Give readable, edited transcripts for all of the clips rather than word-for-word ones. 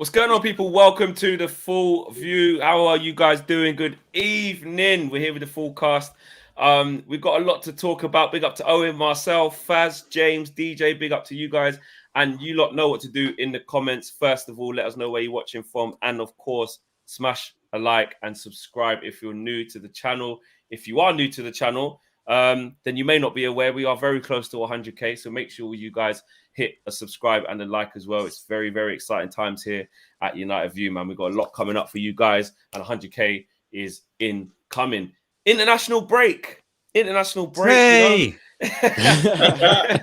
What's going on, people? Welcome to the Full View. How are you guys doing? Good evening. We're here with the full cast. We've got a lot to talk about. Big up to Owen, Marsell, Faz, James, DJ. Big up to you guys. And you lot know what to do in the comments. First of all, let us know where you're watching from. And of course, smash a like and subscribe if you're new to the channel. If you are new to the channel, then you may not be aware we are very close to 100k. So make sure you guys hit a subscribe and a like as well. It's very, very exciting times here at United View, man. We've got a lot coming up for you guys, and 100k is incoming. International break. Hey! You know?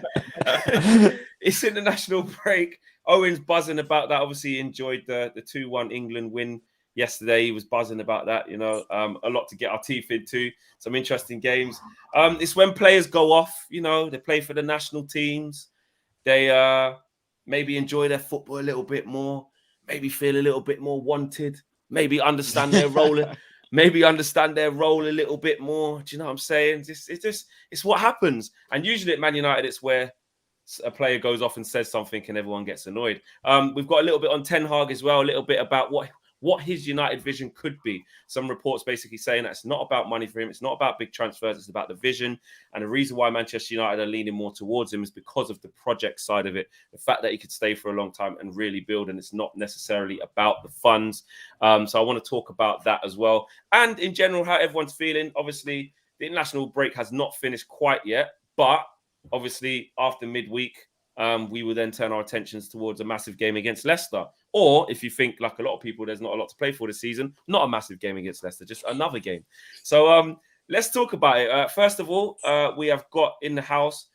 It's international break. Owen's buzzing about that. Obviously, he enjoyed the 2-1 England win yesterday. He was buzzing about that, you know. A lot to get our teeth into. Some interesting games. It's when players go off, you know, they play for the national teams. They maybe enjoy their football a little bit more, maybe feel a little bit more wanted, maybe understand their role, a little bit more. Do you know what I'm saying? It's what happens. And usually at Man United, it's where a player goes off and says something and everyone gets annoyed. We've got a little bit on Ten Hag as well, a little bit about what his United vision could be. Some reports basically saying that it's not about money for him. It's not about big transfers. It's about the vision. And the reason why Manchester United are leaning more towards him is because of the project side of it. The fact that he could stay for a long time and really build. And it's not necessarily about the funds. So I want to talk about that as well. And in general, how everyone's feeling. Obviously, the international break has not finished quite yet. But obviously, after midweek, we will then turn our attentions towards a massive game against Leicester. Or if you think, like a lot of people, there's not a lot to play for this season, not a massive game against Leicester, just another game. So let's talk about it. First of all, we have got in the house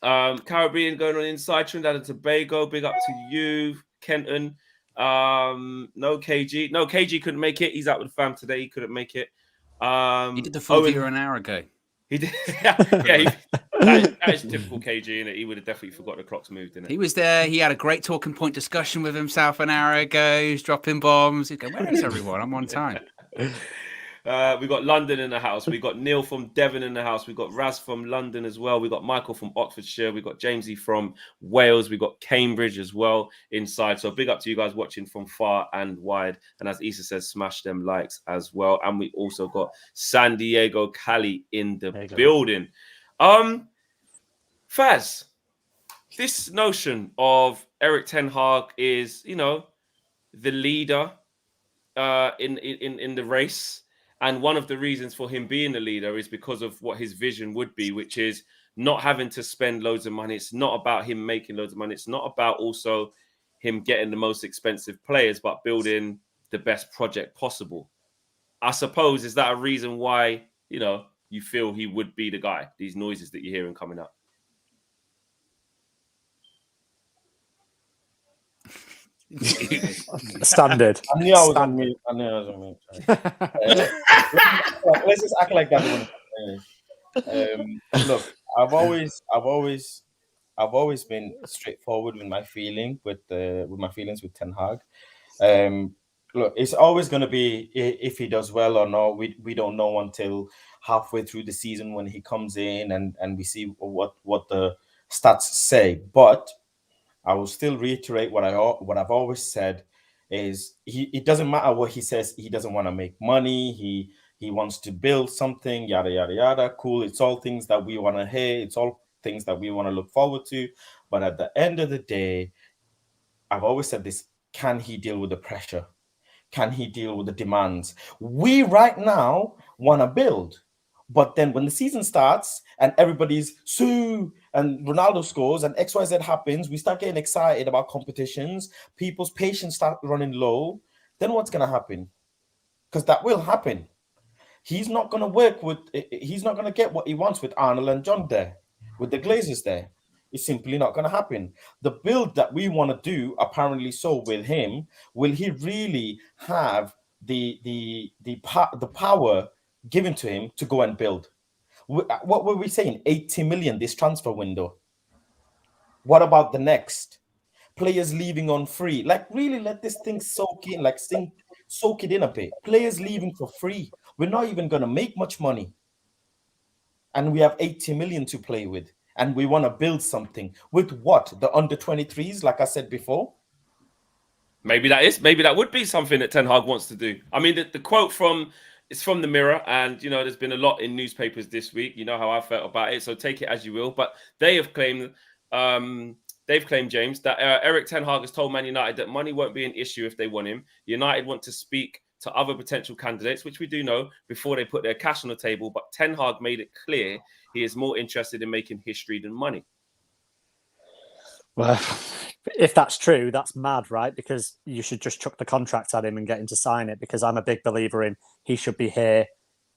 Caribbean going on inside, Trinidad and Tobago. Big up to you, Kenton. No KG. No, KG couldn't make it. He's out with the fam today. He couldn't make it. He did the full view an hour ago. He did. That is typical KG, innit? He would have definitely forgot the clock's moved, innit? He was there. He had a great talking point discussion with himself an hour ago. He was dropping bombs. He's going, where is everyone? I'm on time. We got London in the house. We got Neil from Devon in the house. We got Raz from London as well. We got Michael from Oxfordshire. We got Jamesy from Wales. We got Cambridge as well inside. So big up to you guys watching from far and wide. And as Issa says, smash them likes as well. And we also got San Diego Cali in the building. Faz, this notion of Eric Ten Hag is, you know, the leader in the race. And one of the reasons for him being the leader is because of what his vision would be, which is not having to spend loads of money. It's not about him making loads of money. It's not about also him getting the most expensive players, but building the best project possible. I suppose, is that a reason why, you know, you feel he would be the guy, these noises that you're hearing coming up? Standard. I knew I was on mute. Let's just act like that. Look, I've always been straightforward with my feelings with Ten Hag. Look, it's always going to be if he does well or not. We don't know until halfway through the season when he comes in and we see what the stats say. But I will still reiterate what I've always said is it doesn't matter what he says. He doesn't want to make money. He wants to build something, yada, yada, yada. Cool. It's all things that we want to hear. It's all things that we want to look forward to. But at the end of the day, I've always said this, can he deal with the pressure? Can he deal with the demands? We right now want to build. But then when the season starts and everybody's Sue and Ronaldo scores and XYZ happens, we start getting excited about competitions. People's patience start running low. Then what's going to happen? Because that will happen. He's not going to get what he wants with Arnold and John there, with the Glazers there. It's simply not going to happen. The build that we want to do, apparently so with him, will he really have the power given to him to go and build? What were we saying? 80 million this transfer window. What about the next? Players leaving on free. Like, really let this thing soak in, soak it in a bit. Players leaving for free. We're not even going to make much money. And we have 80 million to play with. And we want to build something. With what? The under 23s, like I said before? Maybe that would be something that Ten Hag wants to do. I mean, the quote it's from the Mirror, and there's been a lot in newspapers this week. You know how I felt about it, so take it as you will. But they have claimed, James, that Eric Ten Hag has told Man United that money won't be an issue if they want him. United want to speak to other potential candidates, which we do know, before they put their cash on the table. But Ten Hag made it clear he is more interested in making history than money. Well, if that's true, that's mad, right? Because you should just chuck the contract at him and get him to sign it, because I'm a big believer in he should be here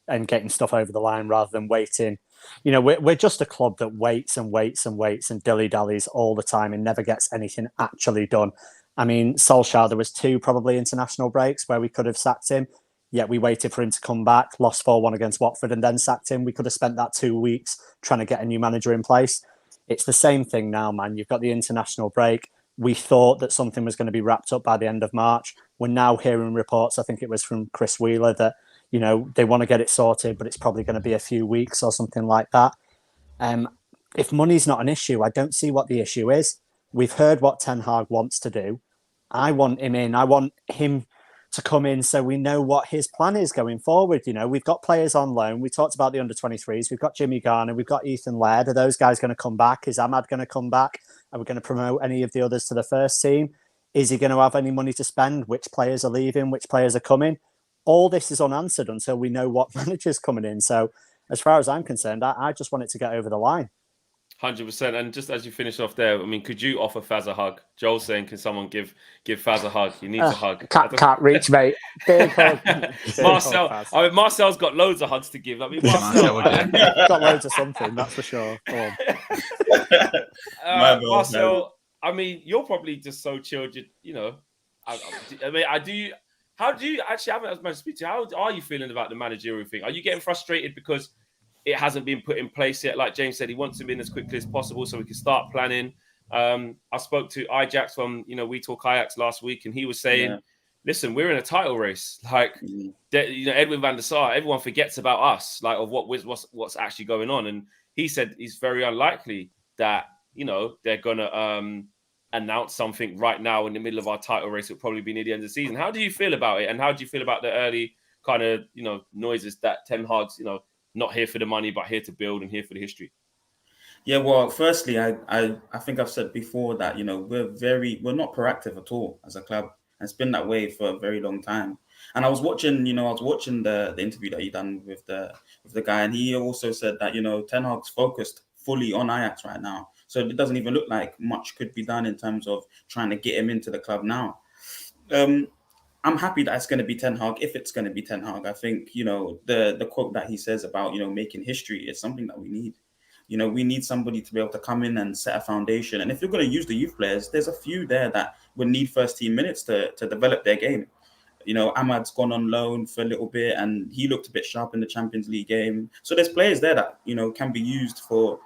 and getting stuff over the line rather than waiting. We're just a club that waits and waits and waits and dilly-dallies all the time and never gets anything actually done. I mean, Solskjaer, there was 2 probably international breaks where we could have sacked him, yet we waited for him to come back, lost 4-1 against Watford and then sacked him. We could have spent that 2 weeks trying to get a new manager in place. It's the same thing now, man. You've got the international break. We thought that something was going to be wrapped up by the end of March. We're now hearing reports, I think it was from Chris Wheeler, that, they want to get it sorted, but it's probably going to be a few weeks or something like that. If money's not an issue, I don't see what the issue is. We've heard what Ten Hag wants to do. I want him in. I want him to come in so we know what his plan is going forward. We've got players on loan. We talked about the under-23s. We've got Jimmy Garner. We've got Ethan Laird. Are those guys going to come back? Is Ahmad going to come back? Are we going to promote any of the others to the first team? Is he going to have any money to spend? Which players are leaving? Which players are coming? All this is unanswered until we know what manager's coming in. So as far as I'm concerned, I just want it to get over the line. 100%. And just as you finish off there, I mean, could you offer Faz a hug? Joel's saying, can someone give Faz a hug? He needs a hug. Can't reach, mate. Big hug. Marcel's got loads of hugs to give. I mean, Marcel got loads of something, that's for sure. Marcel, I mean, you're probably just so chilled. How do you actually, I haven't as much to speak to you. How are you feeling about the managerial thing? Are you getting frustrated because it hasn't been put in place yet? Like James said, he wants him in as quickly as possible so we can start planning. I spoke to HAG'S from, We Talk Ajax last week, and he was saying, listen, we're in a title race. Like, Edwin van der Sar, everyone forgets about us, like, of what's actually going on. And he said it's very unlikely that, they're going to announce something right now in the middle of our title race. It'll probably be near the end of the season. How do you feel about it? And how do you feel about the early kind of, noises that Ten Hag's, not here for the money, but here to build and here for the history? Yeah, well, firstly, I think I've said before that, we're not proactive at all as a club. And it's been that way for a very long time. And I was watching the interview that he done with the guy, and he also said that, Ten Hag's focused fully on Ajax right now. So it doesn't even look like much could be done in terms of trying to get him into the club now. I'm happy that it's going to be Ten Hag, if it's going to be Ten Hag. I think, the quote that he says about, making history is something that we need. We need somebody to be able to come in and set a foundation. And if you're going to use the youth players, there's a few there that would need first team minutes to develop their game. Ahmad's gone on loan for a little bit and he looked a bit sharp in the Champions League game. So there's players there that, can be used to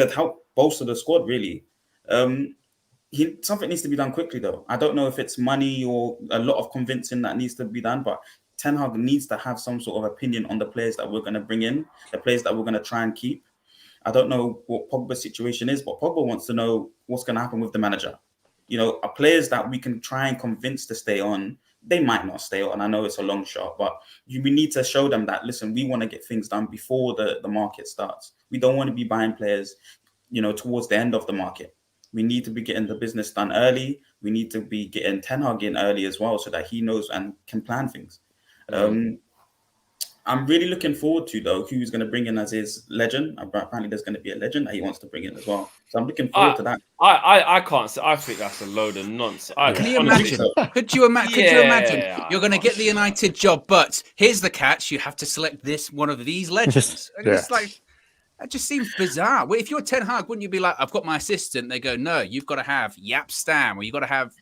help bolster the squad, really. Something needs to be done quickly, though. I don't know if it's money or a lot of convincing that needs to be done, but Ten Hag needs to have some sort of opinion on the players that we're going to bring in, the players that we're going to try and keep. I don't know what POGBA's situation is, but POGBA wants to know what's going to happen with the manager. Players that we can try and convince to stay on, they might not stay on. I know it's a long shot, but we need to show them that, listen, we want to get things done before the market starts. We don't want to be buying players, towards the end of the market. We need to be getting the business done early. We need to be getting Ten Hag in early as well so that he knows and can plan things. I'm really looking forward to, though, who's going to bring in as his legend. Apparently, there's going to be a legend that he wants to bring in as well. So I'm looking forward to that. I can't say. I think that's a load of nonsense. Can you imagine? Could you imagine? You're going to get the United job, but here's the catch: you have to select one of these legends. And it's like, that just seems bizarre. Well, if you're Ten Hag, wouldn't you be like, I've got my assistant? They go, no, you've got to have Jaap Stam, or you've got to have,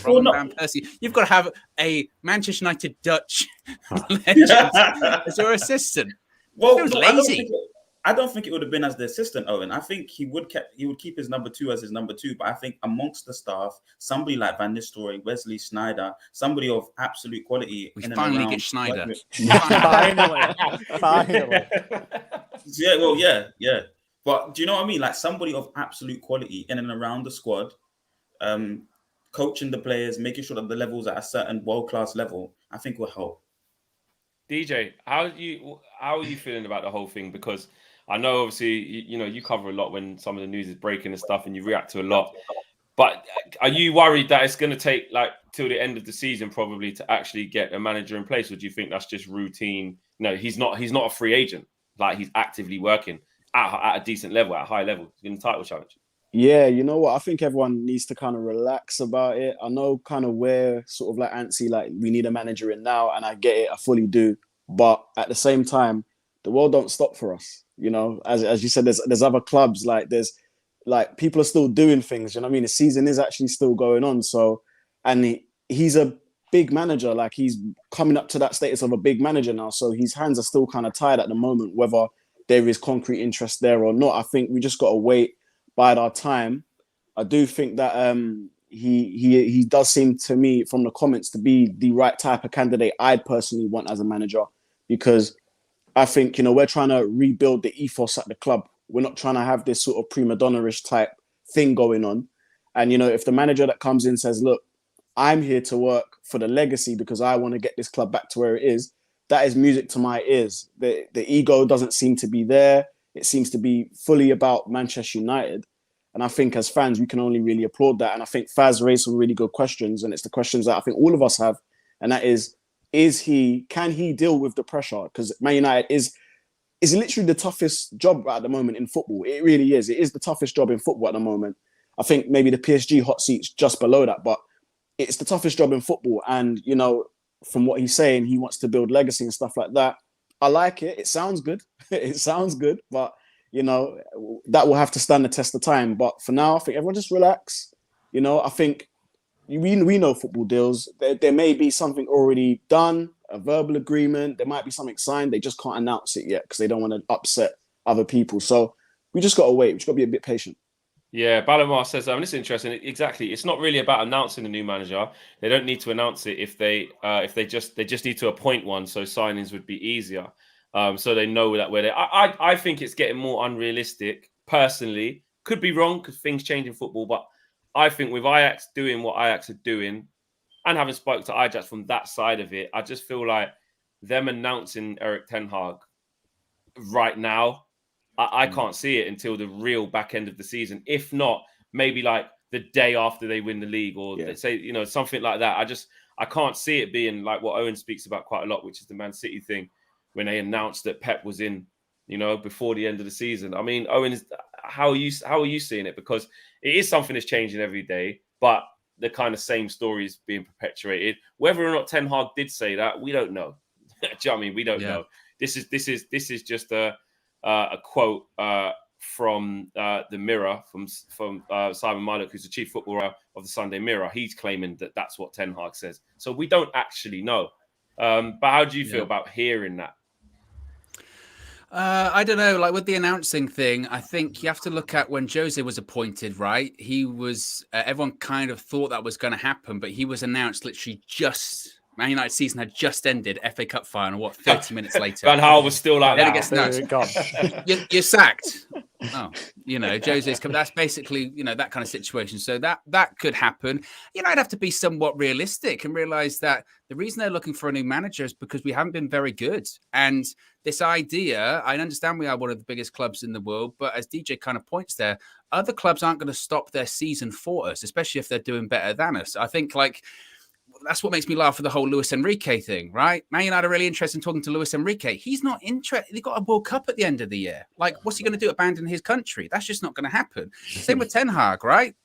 Robin van Persie. You've got to have a Manchester United Dutch legend as your assistant. Well, it was lazy. I don't think it would have been as the assistant, Owen. I think he would keep his number 2 as his number 2. But I think amongst the staff, somebody like Van Nistelrooy, Wesley Sneijder, somebody of absolute quality. We finally get Sneijder. Finally. Yeah. But do you know what I mean? Like somebody of absolute quality in and around the squad, come coaching the players, making sure that the level's at a certain world-class level, I think will help. DJ, how are you feeling about the whole thing? Because I know obviously you cover a lot when some of the news is breaking and stuff, and you react to a lot. But are you worried that it's going to take like till the end of the season probably to actually get a manager in place, or do you think that's just routine? No, he's not a free agent. Like, he's actively working at a decent level, at a high level in the title challenge. Yeah, you know what? I think everyone needs to kind of relax about it. I know kind of we're sort of like antsy, like we need a manager in now, and I get it, I fully do. But at the same time, the world don't stop for us. You know, as you said, there's other clubs, there's people are still doing things. You know what I mean? The season is actually still going on. So, and he's a big manager. Like, he's coming up to that status of a big manager now. So his hands are still kind of tied at the moment, whether there is concrete interest there or not. I think we just got to wait, bide our time. I do think that he does seem to me from the comments to be the right type of candidate I'd personally want as a manager, because I think, we're trying to rebuild the ethos at the club. We're not trying to have this sort of prima donna-ish type thing going on. And, if the manager that comes in says, look, I'm here to work for the legacy because I want to get this club back to where it is, that is music to my ears. The ego doesn't seem to be there. It seems to be fully about Manchester United. And I think as fans, we can only really applaud that. And I think Faz raised some really good questions. And it's the questions that I think all of us have. And that is can he deal with the pressure? Because Man United is literally the toughest job at the moment in football. It really is. It is the toughest job in football at the moment. I think maybe the PSG hot seat's just below that, but it's the toughest job in football. And, from what he's saying, he wants to build legacy and stuff like that. I like it. It sounds good. It sounds good, but that will have to stand the test of time. But for now, I think everyone just relax. I think we know football deals. There may be something already done, a verbal agreement. There might be something signed. They just can't announce it yet because they don't want to upset other people. So we just got to wait. We just got to be a bit patient. Yeah, Balomar says, this is interesting. Exactly. It's not really about announcing the new manager. They don't need to announce it if they just need to appoint one, so signings would be easier. So they know that where they. I think it's getting more unrealistic. Personally, could be wrong because things change in football, but I think with Ajax doing what Ajax are doing, and having spoke to Ajax from that side of it, I just feel like them announcing Erik Ten Hag right now, I can't see it until the real back end of the season. If not, maybe like the day after they win the league, or they say, something like that. I can't see it being like what Owen speaks about quite a lot, which is the Man City thing, when they announced that Pep was in, before the end of the season. I mean, Owen, how are you seeing it? Because it is something that's changing every day, but the kind of same story is being perpetuated. Whether or not Ten Hag did say that, we don't know. Do you know what I mean? We don't know. This is just a quote from the Mirror, from Simon Malik, who's the chief footballer of the Sunday Mirror. He's claiming that that's what Ten Hag says. So we don't actually know. But how do you feel about hearing that? I don't know. Like with the announcing thing, I think you have to look at when Jose was appointed, right? He was, everyone kind of thought that was going to happen, but he was announced literally just, Man United season had just ended, FA Cup final, 30 minutes later. Van Gaal was still like then it gets you're sacked. Oh, Jose's come. That's basically, that kind of situation. So that could happen. I'd have to be somewhat realistic and realize that the reason they're looking for a new manager is because we haven't been very good. And this idea, I understand we are one of the biggest clubs in the world, but as DJ kind of points there, other clubs aren't going to stop their season for us, especially if they're doing better than us. I think that's what makes me laugh with the whole Luis Enrique thing, right? Man United are really interested in talking to Luis Enrique. He's not interested. They got a World Cup at the end of the year. Like, what's he going to do? Abandon his country? That's just not going to happen. Same with Ten Hag, right?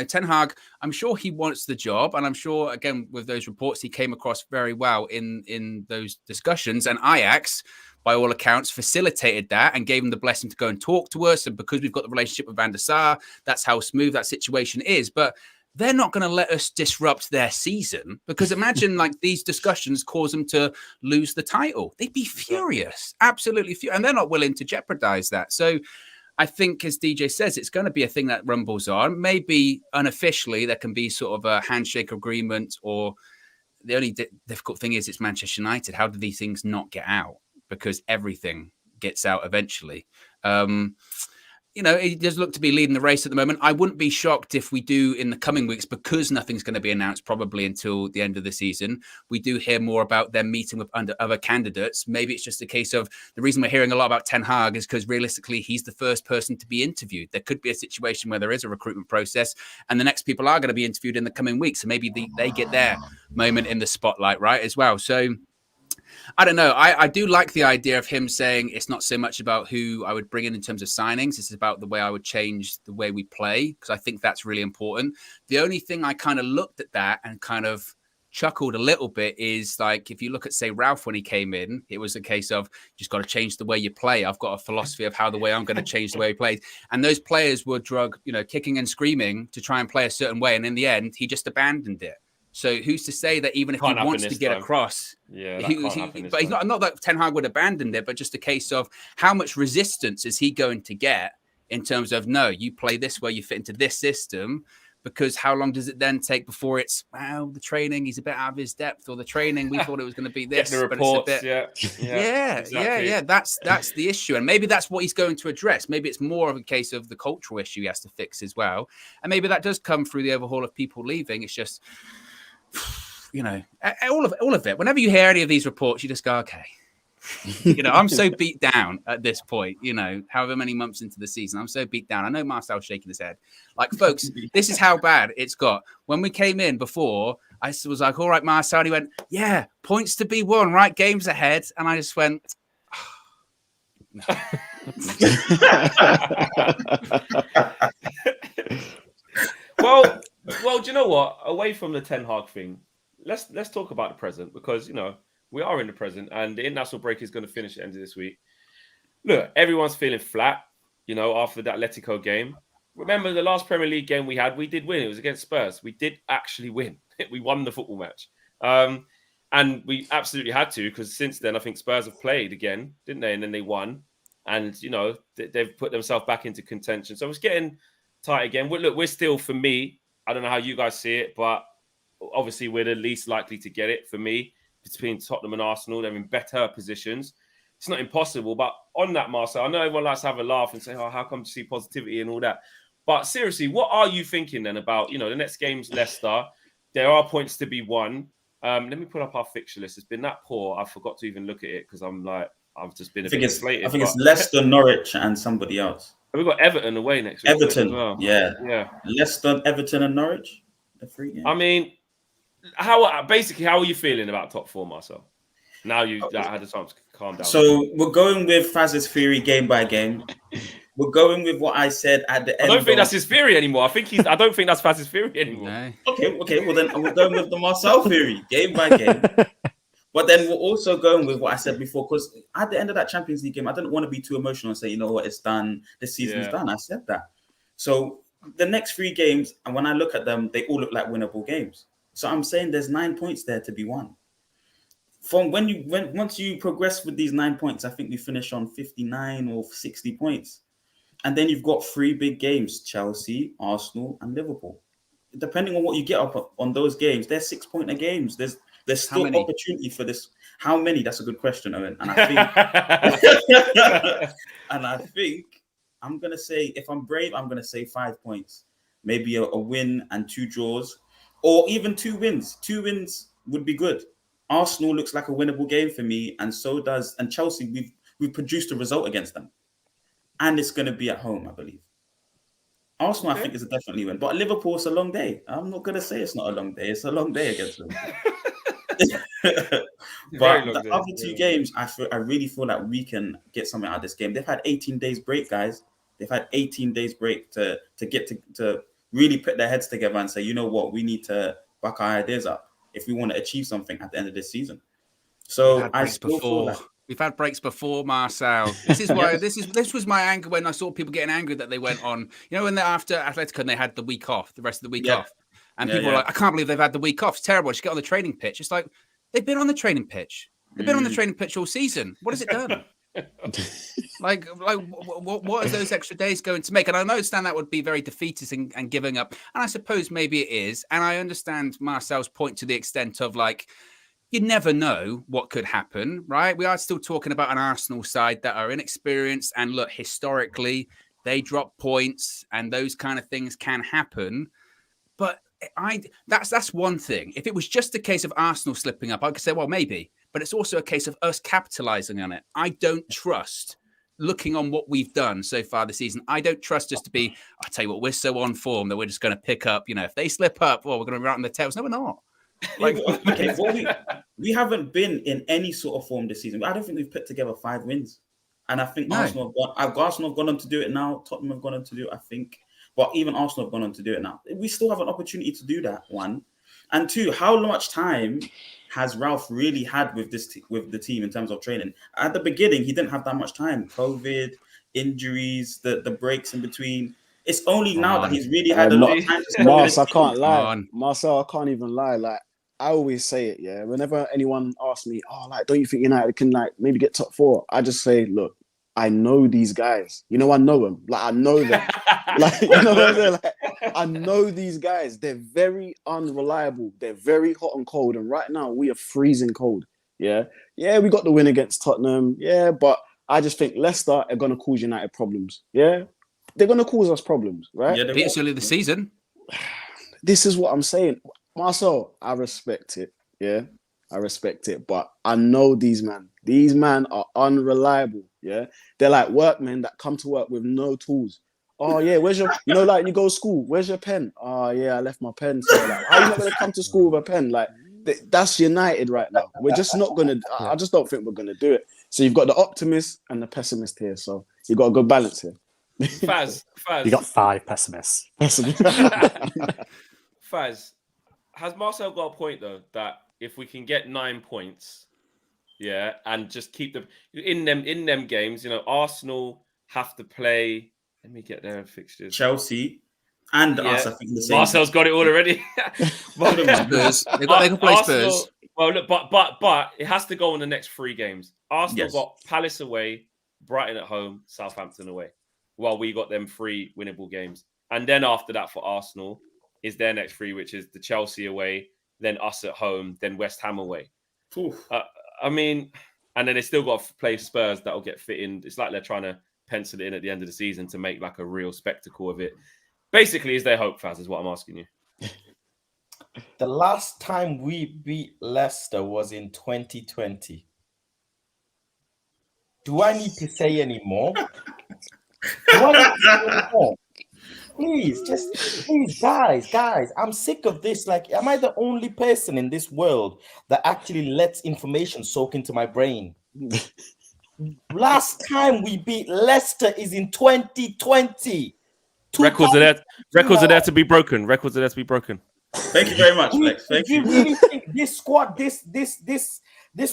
Ten Hag, I'm sure he wants the job. And I'm sure, again, with those reports, he came across very well in those discussions. And Ajax, by all accounts, facilitated that and gave him the blessing to go and talk to us. And because we've got the relationship with Van der Sar, that's how smooth that situation is. But they're not going to let us disrupt their season, because imagine these discussions cause them to lose the title. They'd be furious, absolutely furious. And they're not willing to jeopardize that. So I think, as DJ says, it's going to be a thing that rumbles on. Maybe unofficially there can be sort of a handshake agreement, or the only difficult thing is it's Manchester United. How do these things not get out? Because everything gets out eventually. he does look to be leading the race at the moment. I wouldn't be shocked if we do in the coming weeks, because nothing's going to be announced probably until the end of the season. We do hear more about them meeting with other candidates. Maybe it's just a case of the reason we're hearing a lot about Ten Hag is because realistically, he's the first person to be interviewed. There could be a situation where there is a recruitment process and the next people are going to be interviewed in the coming weeks. So maybe they get their moment in the spotlight, right, as well. So I don't know. I do like the idea of him saying it's not so much about who I would bring in terms of signings. It's about the way I would change the way we play, because I think that's really important. The only thing I kind of looked at that and kind of chuckled a little bit is like, if you look at, say, Ralph when he came in, it was a case of just got to change the way you play. I've got a philosophy of how the way I'm going to change the way we play. And those players were kicking and screaming to try and play a certain way. And in the end, he just abandoned it. So who's to say that even if he wants to get across, but he's not that Ten Hag would abandon it, but just a case of how much resistance is he going to get in terms of, no, you play this way, you fit into this system, because how long does it then take before it's, the training, he's a bit out of his depth, or the training, we thought it was going to be this, the reports, but it's a bit, that's the issue. And maybe that's what he's going to address. Maybe it's more of a case of the cultural issue he has to fix as well. And maybe that does come through the overhaul of people leaving. It's just, all of it. Whenever you hear any of these reports, you just go, okay. I'm so beat down at this point, however many months into the season, I'm so beat down. I know Marcel's shaking his head. Like, folks, this is how bad it's got. When we came in before, I was like, all right, Marcel. He went, yeah, points to be won, right? Games ahead. And I just went, no. Well, do you know what? Away from the Ten Hag thing, let's talk about the present, because we are in the present, and the international break is going to finish at the end of this week. Look, everyone's feeling flat, after that Atletico game. Remember the last Premier League game we had? We did win. It was against Spurs. We did actually win. We won the football match, and we absolutely had to, because since then I think Spurs have played again, didn't they? And then they won, and they've put themselves back into contention. So it's getting tight again. Look, we're still, for me, I don't know how you guys see it, but obviously we're the least likely to get it, for me, between Tottenham and Arsenal. They're in better positions. It's not impossible, but on that, Marcel, I know everyone likes to have a laugh and say, oh, how come to see positivity and all that? But seriously, what are you thinking then about, the next game's Leicester? There are points to be won. Let me put up our fixture list. It's been that poor, I forgot to even look at it, because I've just been a bit inflated. I think it's Leicester, Norwich, and somebody else. We've got Everton away next week. Everton, as well. Yeah. Leicester, Everton, and Norwich. The 3 games. I mean, how are you feeling about top 4, Marcel? Now you had the chance to calm down. So we're going with Faz's theory game by game. We're going with what I said at the end. I don't think that's his theory anymore. I don't think that's Faz's theory anymore. No. Okay. Well, then we're going with the Marcel theory game by game. But then we're also going with what I said before, because at the end of that Champions League game, I didn't want to be too emotional and say, you know what, it's done. This season's done. I said that. So the next 3 games, and when I look at them, they all look like winnable games. So I'm saying there's 9 points there to be won. From once you progress with these 9 points, I think we finish on 59 or 60 points. And then you've got 3 big games: Chelsea, Arsenal, and Liverpool. Depending on what you get up on those games, they're 6-pointer games. There's still opportunity for this. How many? That's a good question, Owen. And I think I'm gonna say, if I'm brave, I'm gonna say 5 points. Maybe a win and 2 draws, or even 2 wins. 2 wins would be good. Arsenal looks like a winnable game for me, and so does Chelsea. We've produced a result against them, and it's going to be at home, I believe. Arsenal, I think, is a definitely win, but Liverpool, it's a long day. I'm not going to say it's not a long day. It's a long day against them. But the other 2 games, I really feel like we can get something out of this game. They've had 18 days break, guys. They've had 18 days break to get to really put their heads together and say, you know what, we need to back our ideas up if we want to achieve something at the end of this season. So we've had breaks before, Marcel. This is why this was my anger when I saw people getting angry that they went on. When they're after Atletico and they had the week off, the rest of the week off, and people were like, I can't believe they've had the week off. It's terrible. Just get on the training pitch. It's like, they've been on the training pitch. They've been on the training pitch all season. What has it done? like what are those extra days going to make? And I understand that would be very defeatist and giving up, and I suppose maybe it is, and I understand Marcel's point to the extent of, like, you never know what could happen, right? We are still talking about an Arsenal side that are inexperienced, and look, historically they drop points, and those kind of things can happen. But that's one thing. If it was just a case of Arsenal slipping up, I could say, well, maybe. But it's also a case of us capitalising on it. I don't trust, looking on what we've done so far this season, I don't trust us to be, I tell you what, we're so on form that we're just going to pick up, if they slip up, well, we're going to be right on the tails. No, we're not. We haven't been in any sort of form this season. I don't think we've put together 5 wins. And I think Arsenal have gone on to do it now. Tottenham have gone on to do it, I think. But even Arsenal have gone on to do it now. We still have an opportunity to do that, one. And two, how much time has Ralph really had with the team in terms of training? At the beginning, he didn't have that much time. COVID, injuries, the breaks in between. It's only now that he's really had a lot of time. Marcel, I can't lie. Marcel, I can't even lie. Like, I always say it, yeah. Whenever anyone asks me, don't you think United can maybe get top 4? I just say, look, I know these guys. I know them. Like, I know them. Like, you know what I'm saying? Like, I know these guys. They're very unreliable. They're very hot and cold. And right now, we are freezing cold. Yeah. Yeah, we got the win against Tottenham. Yeah, but I just think Leicester are going to cause United problems. Yeah. They're going to cause us problems, right? Yeah, beat us early this season. This is what I'm saying. Marcel, I respect it. Yeah. I respect it. But I know these men. These men are unreliable. Yeah. They're like workmen that come to work with no tools. Oh, yeah, where's your, like you go to school, where's your pen? Oh, yeah, I left my pen. So, like, how are you not going to come to school with a pen? Like, that's United right now. We're just not going to, I just don't think we're going to do it. So you've got the optimist and the pessimist here. So you've got a good balance here. Faz. You got 5 pessimists. Faz, has Marcel got a point, though, that if we can get 9 points, and just keep them in them games, Arsenal have to play. Let me get their fixtures. Chelsea and us, I think the same. Marcel's got it already. Spurs. They can play Arsenal, Spurs. Well, look, but it has to go in the next 3 games. Arsenal got Palace away, Brighton at home, Southampton away. While we got them 3 winnable games. And then after that for Arsenal is their next 3, which is the Chelsea away, then us at home, then West Ham away. And then they still got to play Spurs that'll get fit in. It's like they're trying to pencil it in at the end of the season to make like a real spectacle of it. Basically, is there hope, Faz, is what I'm asking you. The last time we beat Leicester was in 2020. Do I need to say any more? Please, guys, I'm sick of this. Like, am I the only person in this world that actually lets information soak into my brain? Last time we beat Leicester is in 2020. Records are there to be broken. Records are there to be broken. Thank you very much, Lex. Thank you. Really think this squad, this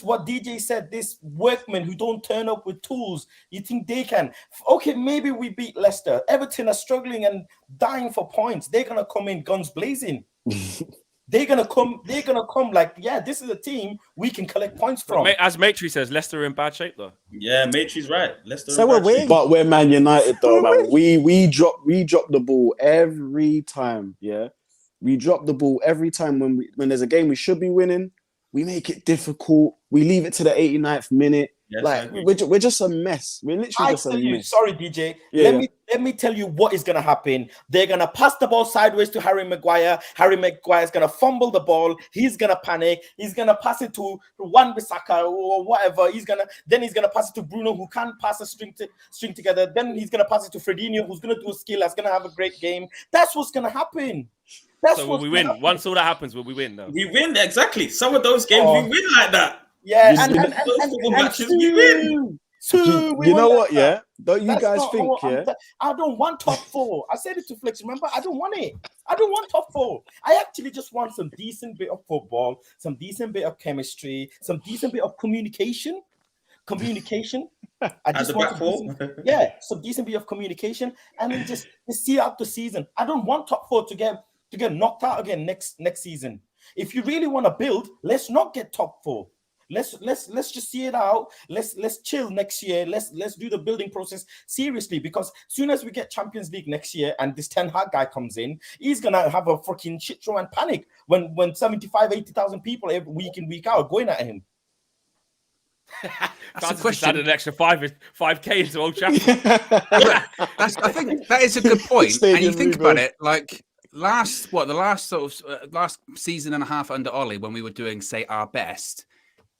what DJ said, this workmen who don't turn up with tools, you think they can? Okay, maybe we beat Leicester. Everton are struggling and dying for points. They're gonna come in guns blazing. They're gonna come like, this is a team we can collect points from. As Matry says, Leicester are in bad shape though. Yeah, Matry's right. Leicester. So we're winning. But we're Man United though, man. We drop the ball every time. Yeah. We drop the ball every time when there's a game we should be winning. We make it difficult. We leave it to the 89th minute. Yes, like we're just a mess. We're literally just a mess. Sorry, DJ. Let me tell you what is gonna happen. They're gonna pass the ball sideways to Harry Maguire. Harry Maguire is gonna fumble the ball. He's gonna panic. He's gonna pass it to Wan-Bissaka or whatever. He's gonna pass it to Bruno, who can't pass a string together. Then he's gonna pass it to Fredinho, who's gonna do a skill. That's gonna have a great game. That's what's gonna happen. So will we win? Once all that happens, will we win though? We win, exactly. Some of those games we win like that. Yeah, and matches we win. You know what? Yeah, don't you guys think? I don't want top 4. I said it to Flex. Remember, I don't want it. I don't want top 4. I actually just want some decent bit of football, some decent bit of chemistry, some decent bit of communication. I just want some decent bit of communication, and then just see out the season. I don't want top 4 to get knocked out again next season. If you really want to build, let's not get top 4. Let's just see it out. Let's chill next year. Let's do the building process seriously, because as soon as we get Champions League next year and this Ten Hag guy comes in, he's gonna have a freaking shit show and panic when 75,000-80,000 people every week in week out going at him. That's the question. Add an extra 5K into Old Trafford. I think that is a good point. And you think about it, like last season and a half under Ollie, when we were doing, say, our best,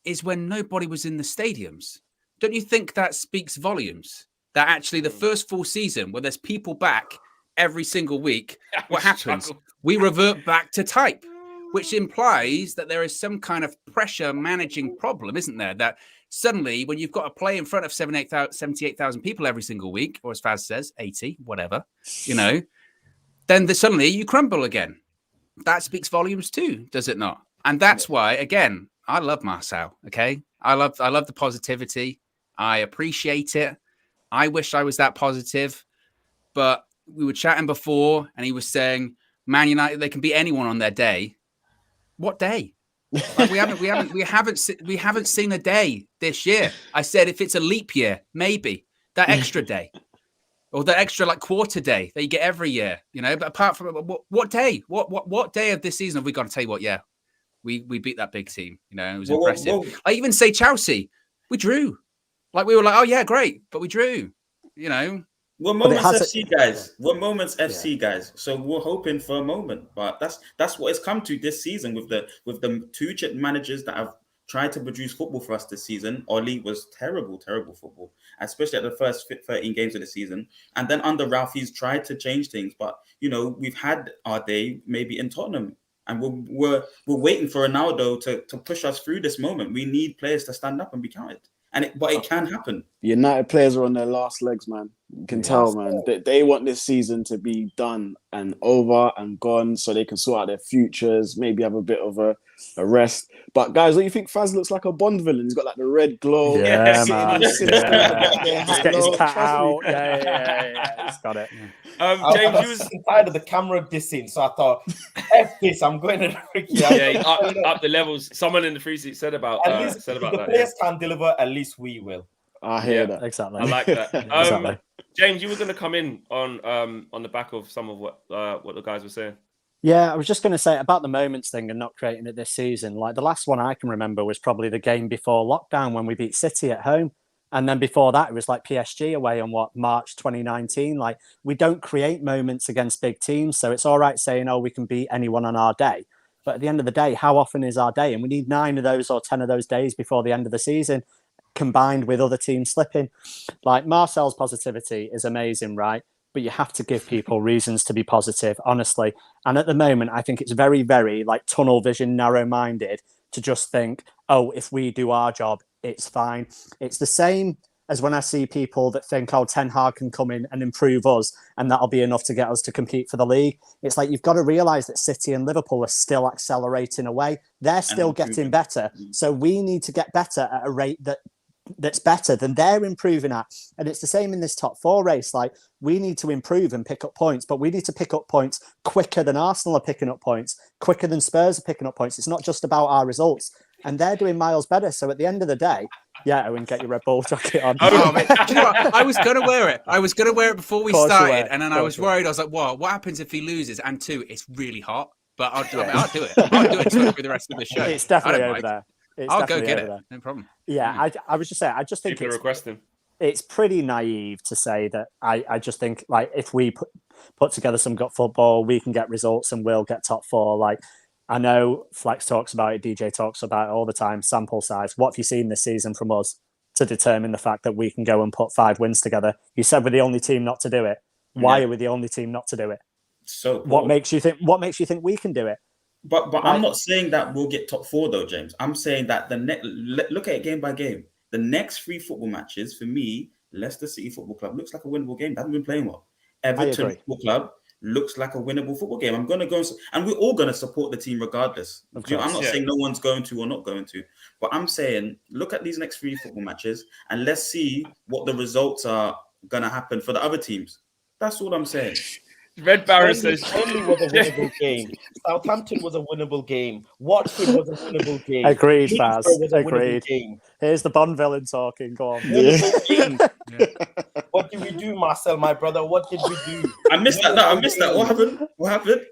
is when nobody was in the stadiums. Don't you think that speaks volumes? That actually the first full season where there's people back every single week, what happens? We revert back to type, which implies that there is some kind of pressure managing problem, isn't there? That suddenly, when you've got to play in front of 78,000 people every single week, or as Faz says, 80, whatever, then suddenly you crumble again. That speaks volumes too, does it not? And that's why, again, I love Marsell, okay? I love the positivity. I appreciate it. I wish I was that positive, but we were chatting before and he was saying, Man United, they can beat anyone on their day. What day? Like we haven't seen a day this year. I said if it's a leap year, maybe that extra day or the extra quarter day that you get every year, But apart from what day, what day of this season have we got to tell you what? Yeah, we beat that big team. It was impressive. I even say Chelsea, we drew. Like we were like, oh yeah, great, but we drew. We're Moments FC guys. We're Moments FC guys. So we're hoping for a moment, but that's what it's come to this season with the two managers that have tried to produce football for us this season. Oli was terrible football, especially at the first 13 games of the season. And then under Ralph, he's tried to change things, but we've had our day maybe in Tottenham, and we're waiting for Ronaldo to push us through this moment. We need players to stand up and be counted. But it can happen. United players are on their last legs, man. You can tell, man. They want this season to be done and over and gone so they can sort out their futures, maybe have a bit of a rest. But guys, don't you think Faz looks like a Bond villain? He's got like the red glow. Yeah, man. Just get his cat out. Yeah. He's got it. James, you was tired of the camera dissing, so I thought, F this, I'm going to Ricky. Yeah, up the levels. Someone in the free seat said about that. The players can't deliver, at least we will. I hear that. Exactly. I like that. Exactly. James, you were going to come in on the back of some of what the guys were saying. Yeah, I was just going to say about the moments thing and not creating it this season. Like the last one I can remember was probably the game before lockdown when we beat City at home. And then before that, it was like PSG away on March 2019. Like we don't create moments against big teams. So it's all right saying, we can beat anyone on our day. But at the end of the day, how often is our day? And we need 9 of those or 10 of those days before the end of the season, combined with other teams slipping. Like Marcel's positivity is amazing, right? But you have to give people reasons to be positive, honestly. And at the moment, I think it's very, very like tunnel vision, narrow-minded to just think, if we do our job, it's fine. It's the same as when I see people that think, Ten Hag can come in and improve us and that'll be enough to get us to compete for the league. It's like, you've got to realise that City and Liverpool are still accelerating away. They're still getting better. So we need to get better at a rate that's better than they're improving at. And it's the same in this top 4 race. Like we need to improve and pick up points, but we need to pick up points quicker than Arsenal are picking up points, quicker than Spurs are picking up points. It's not just about our results, and they're doing miles better. So at the end of the day, Owen, get your Red Bull jacket on. Do you know what? I was going to wear it. I was going to wear it before we started. And then I was worried. I was like, what happens if he loses? And 2, it's really hot, but I'll do it. I'll do it for the rest of the show. It's definitely over there. I'll go get it. No problem. Yeah, I was just saying, I just think it's pretty naive to say that. I just think like if we put together some gut football, we can get results and we'll get top 4. Like I know Flex talks about it, DJ talks about it all the time, sample size. What have you seen this season from us to determine the fact that we can go and put 5 wins together? You said we're the only team not to do it. Why are we the only team not to do it? So what makes you think we can do it? But I'm not saying that we'll get top 4 though, James. I'm saying that look at it game by game. The next 3 football matches for me, Leicester City Football Club looks like a winnable game. They haven't been playing well. Everton Football Club looks like a winnable football game. I'm going to go, and we're all going to support the team regardless. I'm not saying no one's going to or not going to, but I'm saying look at these next 3 football matches and let's see what the results are going to happen for the other teams. That's all I'm saying. Red Barrow says Burnley was a winnable game. Southampton was a winnable game. Watford was a winnable game. Agreed, Faz. Agreed. Here's the Bond villain talking. Go on. What did we do, Marcel, my brother? What did we do? I missed that. No, I missed that. What happened?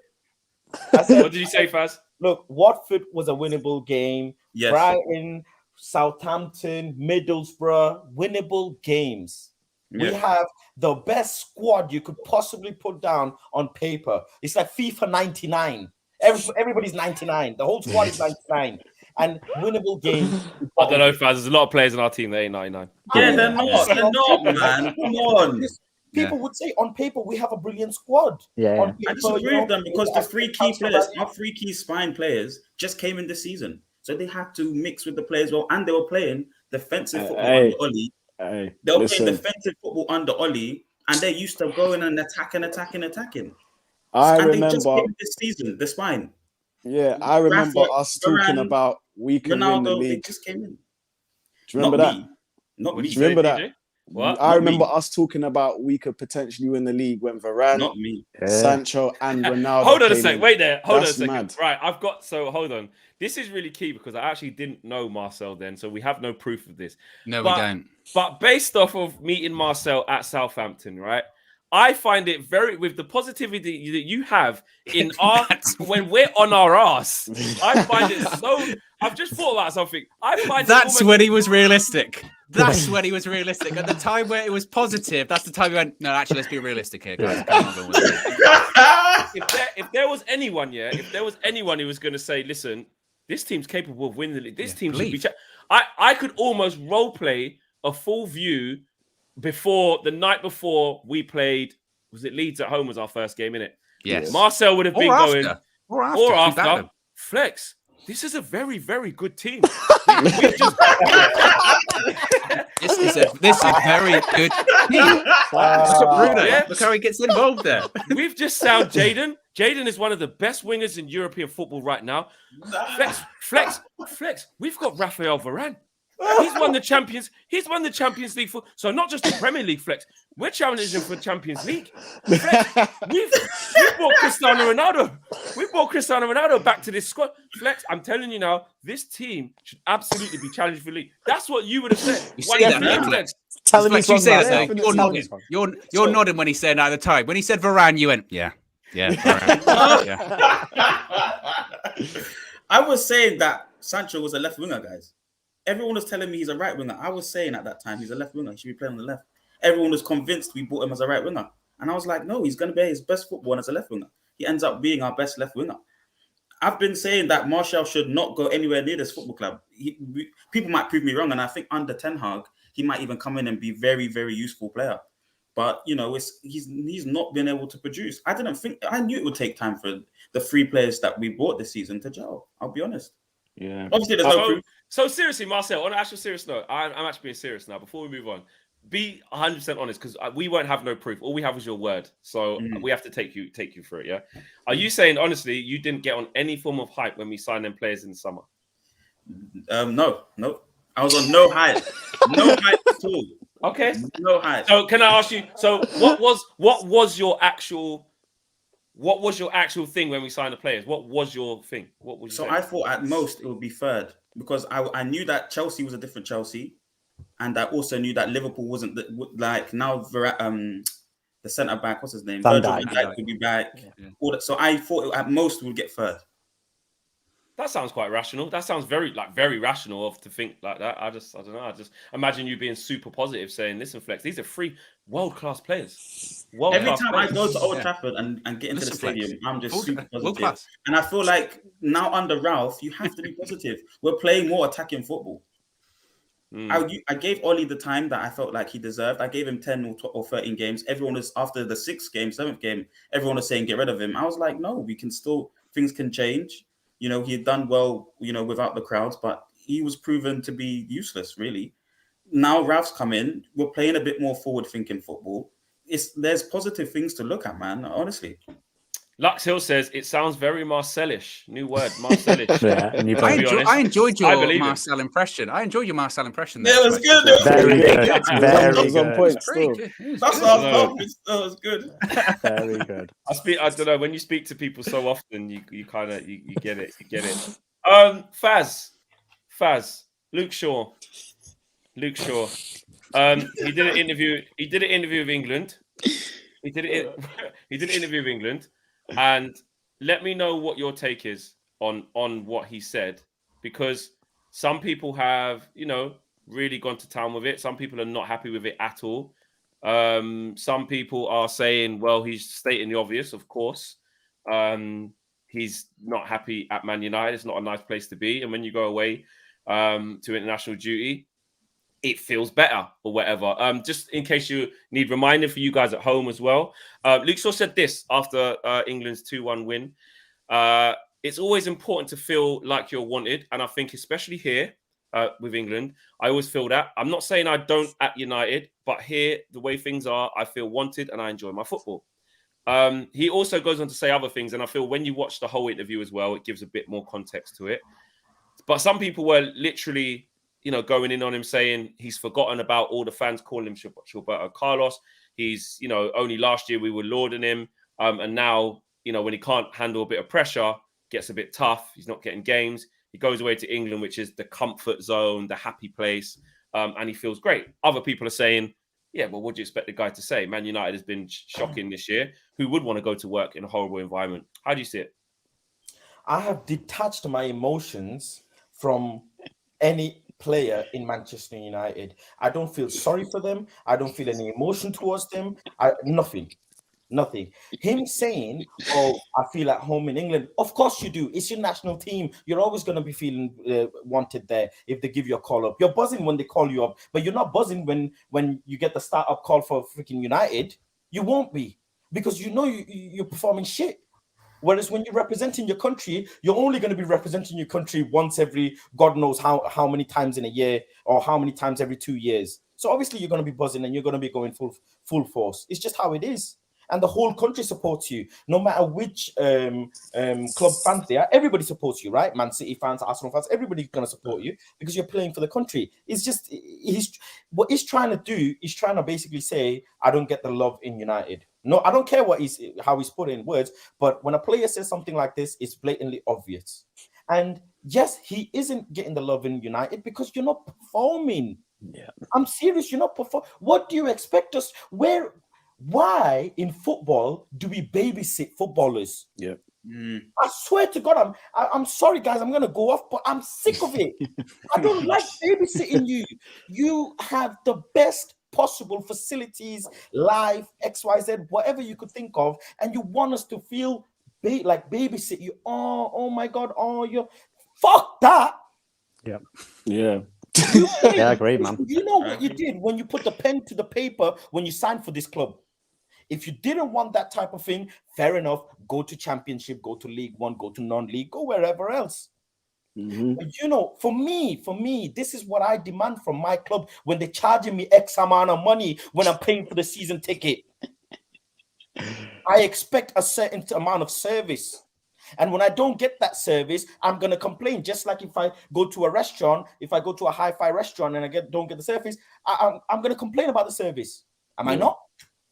What did you say, Faz? Look, Watford was a winnable game. Yes. Brighton, Southampton, Middlesbrough, winnable games. We have the best squad you could possibly put down on paper. It's like FIFA 99. Everybody's 99. The whole squad is 99. And winnable games. I don't know, Faz. There's a lot of players in our team that ain't 99. Yeah, they're not. They're not, man. Come on. People would say on paper we have a brilliant squad. Yeah. I disagree with them because the three key players, our three key spine players, just came in this season. So they had to mix with the players well, and they were playing defensive football under Oli. They were playing defensive football under Oli, and they're used to going and attacking. I and remember they just came this season, the spine. Yeah, I remember us talking about we can win the Ronaldo, league. they just came in. Do you remember that? Not me. Do you remember that? What? I remember us talking about we could potentially win the league when Varane, Not me. Sancho, and Ronaldo. Hold on a second. Wait there. Hold on a second. Mad. Right, hold on. This is really key because I actually didn't know Marcel then, so we have no proof of this. No, we don't. But based off of meeting Marcel at Southampton, right? I find it very, with the positivity that you have in our, when we're on our ass, I find it so, I've just thought about something. I find that's when he was realistic. That's when he was realistic. At the time where it was positive, that's the time he went, no, actually, let's be realistic here, guys. If there was anyone who was going to say, listen, this team's capable of winning the league. This team should be. I could almost role play a full view before the night before we played. Was it Leeds at home? Was our first game, innit? Yes. Marcel would have been going or after. Flex. This is a very, very good team. This is a very good team. Look how he gets involved there. We've just sound Jaden. Jaden is one of the best wingers in European football right now. Flex. We've got Raphael Varane. He's won the Champions League so not just the Premier League. Flex. We're challenging for Champions League. Flex, we've brought Cristiano Ronaldo back to this squad. Flex, I'm telling you now, this team should absolutely be challenged for the league. That's what you would have said. You say that, Flex. Telling me you say that. You're nodding. nodding when he said at the time. When he said Varane, you went, yeah. Varane. I was saying that Sancho was a left winger, guys. Everyone was telling me he's a right winger. I was saying at that time he's a left winger. He should be playing on the left. Everyone was convinced we bought him as a right winger. And I was like, no, he's going to be his best football as a left winger. He ends up being our best left winger. I've been saying that Marsell should not go anywhere near this football club. People might prove me wrong. And I think under Ten Hag, he might even come in and be very, very useful player. But, you know, he's not been able to produce. I knew it would take time for the three players that we bought this season to gel. I'll be honest. Yeah. Obviously, there's no proof. So seriously, Marcel, on an actual serious note, I'm actually being serious now. Before we move on, be 100% honest, because we won't have no proof. All we have is your word. So we have to take you through it, yeah? Are you saying, honestly, you didn't get on any form of hype when we signed them players in the summer? No. I was on no hype. No hype at all. Okay. No hype. So can I ask you, so what was your actual thing when we signed the players? What was your thing? What was I thought at most it would be third, because I knew that Chelsea was a different Chelsea, and I also knew that Liverpool wasn't like now. The centre back, what's his name? Van Virgil Dijk. van Dijk would be back. Yeah. All that. So I thought at most we'd get third. That sounds quite rational. That sounds very rational to think like that. I don't know. I just imagine you being super positive, saying, "Listen, Flex, these are three world-class players." Every time I go to Old Trafford and get into the stadium, I'm just super positive. And I feel like now under Ralph, you have to be positive. We're playing more attacking football. I gave Oli the time that I felt like he deserved. I gave him 10 or 13 games. Everyone was, after the 6th game, 7th game, everyone was saying, get rid of him. I was like, no, we can still, things can change. You know, he had done well, you know, without the crowds, but he was proven to be useless, really. Now Ralph's come in. We're playing a bit more forward-thinking football. There's positive things to look at, man, honestly. Lux Hill says, it sounds very Marcellish. New word, Marcellish. Yeah, and I enjoyed your Marcel impression. I enjoyed your Marcel impression. There. Yeah, it was good. Very good. Very good. On point still. That's what I thought. That was good. Very good. I don't know, when you speak to people so often, you kind of you get it. You get it. Faz, Luke Shaw. He did an interview. He did an interview with England. He did an interview with England. And let me know what your take is on what he said, because Some people have, really gone to town with it. Some people are not happy with it at all. Some people are saying, well, he's stating the obvious, of course. He's not happy at Man United. It's not a nice place to be. And when you go away to international duty, it feels better or whatever. Just in case you need reminding for you guys at home as well. Luke Shaw said this after England's 2-1 win. It's always important to feel like you're wanted. And I think especially here with England, I always feel that. I'm not saying I don't at United, but here, the way things are, I feel wanted and I enjoy my football. He also goes on to say other things. And I feel when you watch the whole interview as well, it gives a bit more context to it. But some people were literally, going in on him saying he's forgotten about all the fans calling him Gilberto Carlos. He's, only last year we were lauding him. And now, when he can't handle a bit of pressure, gets a bit tough. He's not getting games. He goes away to England, which is the comfort zone, the happy place. And he feels great. Other people are saying, yeah, well, what do you expect the guy to say? Man United has been shocking this year. Who would want to go to work in a horrible environment? How do you see it? I have detached my emotions from any player in Manchester United. I don't feel sorry for them. I don't feel any emotion towards them. Nothing. Him saying, oh, I feel at home in England. Of course you do. It's your national team. You're always going to be feeling wanted there if they give you a call up. You're buzzing when they call you up, but you're not buzzing when you get the start-up call for freaking United. You won't be, because you're performing shit. Whereas when you're representing your country, you're only going to be representing your country once every God knows how many times in a year, or how many times every 2 years. So obviously you're going to be buzzing and you're going to be going full force. It's just how it is. And the whole country supports you, no matter which club fans they are. Everybody supports you, right? Man City fans, Arsenal fans, everybody's going to support you because you're playing for the country. It's just, what he's trying to do, he's trying to basically say, I don't get the love in United. No, I don't care how he's put in words, but when a player says something like this, it's blatantly obvious. And yes, he isn't getting the love in United because you're not performing. Yeah, I'm serious, you're not performing. What do you expect us? Why in football do we babysit footballers? Yeah. I swear to God, I'm sorry, guys, I'm gonna go off, but I'm sick of it. I don't like babysitting you. You have the best possible facilities, life, XYZ, whatever you could think of, and you want us to feel like babysit you. Oh my God, you're fuck that. Yeah. Yeah. Yeah, I agree, man. You know what you did when you put the pen to the paper when you signed for this club. If you didn't want that type of thing, fair enough. Go to Championship, go to League One, go to non-league, go wherever else. Mm-hmm. But for me, this is what I demand from my club when they're charging me X amount of money when I'm paying for the season ticket. I expect a certain amount of service. And when I don't get that service, I'm going to complain. Just like if I go to a restaurant, if I go to a hi-fi restaurant and I don't get the service, I'm going to complain about the service. Am I not?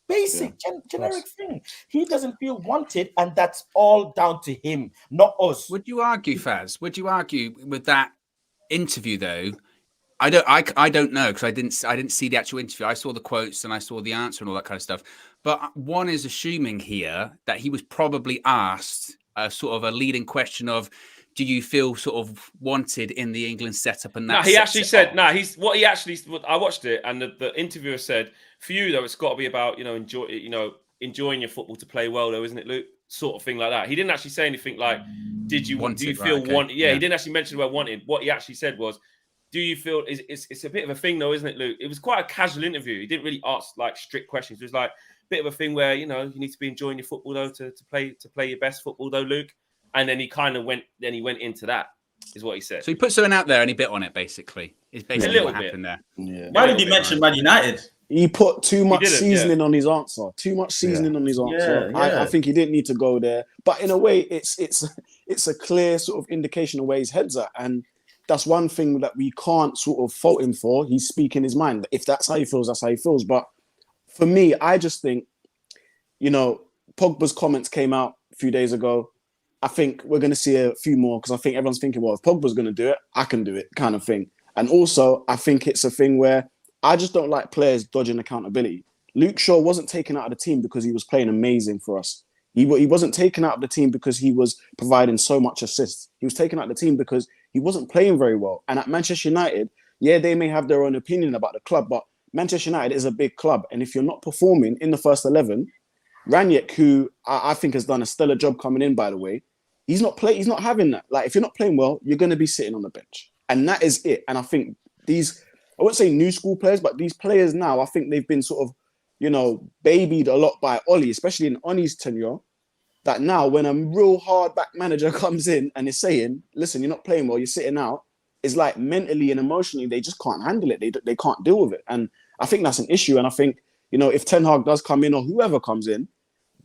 Basic, generic thing. He doesn't feel wanted, and that's all down to him, not us. Would you argue, Faz? Would you argue with that interview though? I don't know because I didn't see the actual interview. I saw the quotes and I saw the answer and all that kind of stuff. But one is assuming here that he was probably asked a sort of a leading question of, do you feel sort of wanted in the England setup? And that he actually said, I watched it, and the interviewer said, for you though, it's got to be about enjoying your football to play well, though, isn't it, Luke? Sort of thing like that. He didn't actually say anything like, do you feel wanted? Yeah, he didn't actually mention the word wanted. What he actually said was, do you feel it's a bit of a thing though, isn't it, Luke? It was quite a casual interview. He didn't really ask like strict questions. It was like a bit of a thing where you need to be enjoying your football though to play your best football though, Luke. And then he kind of went into that, is what he said. So he put something out there and he bit on it, basically. It's basically what happened there. Yeah. Why did he mention Man United? He put too much seasoning on his answer. Too much seasoning on his answer. Yeah. I think he didn't need to go there. But in a way, it's a clear sort of indication of where his head's at. And that's one thing that we can't sort of fault him for. He's speaking his mind. If that's how he feels, that's how he feels. But for me, I just think, Pogba's comments came out a few days ago. I think we're going to see a few more because I think everyone's thinking, well, if Pogba's going to do it, I can do it kind of thing. And also, I think it's a thing where I just don't like players dodging accountability. Luke Shaw wasn't taken out of the team because he was playing amazing for us. He wasn't taken out of the team because he was providing so much assists. He was taken out of the team because he wasn't playing very well. And at Manchester United, yeah, they may have their own opinion about the club, but Manchester United is a big club. And if you're not performing in the first 11, Ranić, who I think has done a stellar job coming in, by the way, he's not having that. Like, if you're not playing well, you're going to be sitting on the bench. And that is it. And I think these, I wouldn't say new school players, but these players now, I think they've been sort of, you know, babied a lot by Ollie, especially in Ollie's tenure, that now when a real hard back manager comes in and is saying, listen, you're not playing well, you're sitting out, it's like mentally and emotionally, they just can't handle it. They can't deal with it. And I think that's an issue. And I think, you know, if Ten Hag does come in or whoever comes in,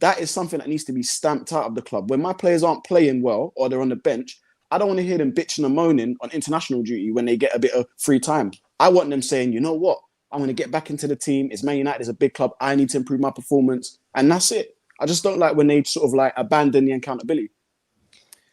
that is something that needs to be stamped out of the club. When my players aren't playing well or they're on the bench, I don't want to hear them bitching and moaning on international duty when they get a bit of free time. I want them saying, you know what? I'm going to get back into the team. It's Man United, is a big club. I need to improve my performance. And that's it. I just don't like when they sort of like abandon the accountability.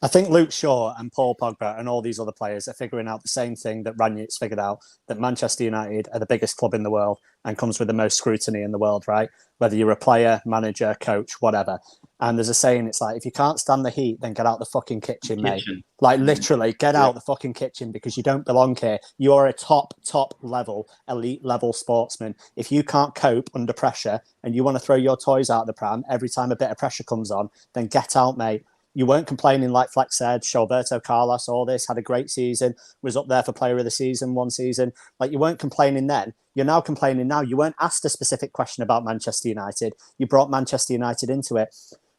I think Luke Shaw and Paul Pogba and all these other players are figuring out the same thing that Ranić figured out, that Manchester United are the biggest club in the world and comes with the most scrutiny in the world, right? Whether you're a player, manager, coach, whatever. And there's a saying, it's like, if you can't stand the heat, then get out the fucking kitchen, mate. Like, literally, get out the fucking kitchen, because you don't belong here. You're a top level, elite level sportsman. If you can't cope under pressure and you want to throw your toys out of the pram every time a bit of pressure comes on, then get out, mate. You weren't complaining, like Flex said. Roberto Carlos, all this, had a great season, was up there for player of the season one season. Like, you weren't complaining then. You're now complaining now. You weren't asked a specific question about Manchester United. You brought Manchester United into it.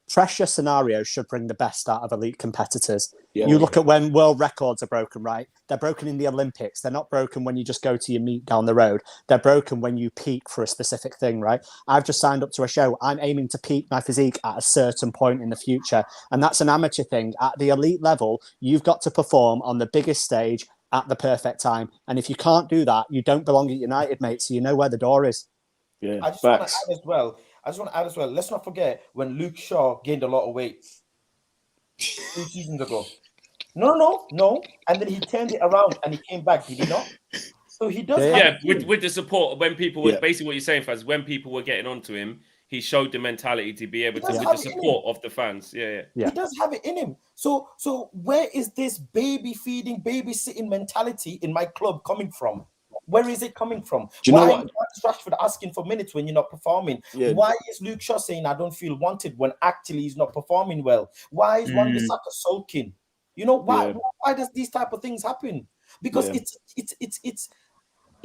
Pressure scenarios should bring the best out of elite competitors. Yeah. You look at when world records are broken, right? They're broken in the Olympics. They're not broken when you just go to your meet down the road. They're broken when you peak for a specific thing, right? I've just signed up to a show. I'm aiming to peak my physique at a certain point in the future. And that's an amateur thing. At the elite level, you've got to perform on the biggest stage at the perfect time. And if you can't do that, you don't belong at United, mate. So you know where the door is. Yeah, I just want to add as well. Let's not forget when Luke Shaw gained a lot of weight 2 seasons ago. No. And then he turned it around and he came back, did he not? So he does. Yeah, with the support, when people were basically what you're saying, Faz, when people were getting onto him, he showed the mentality to be able to, with the support of the fans. Yeah. He does have it in him. So where is this baby feeding, babysitting mentality in my club coming from? Where is it coming from? Do you know what? Why is Rashford asking for minutes when you're not performing? Yeah. Why is Luke Shaw saying I don't feel wanted when actually he's not performing well? Why is Wan-Bissaka sulking? You know why? Yeah. Why does these type of things happen? Because it's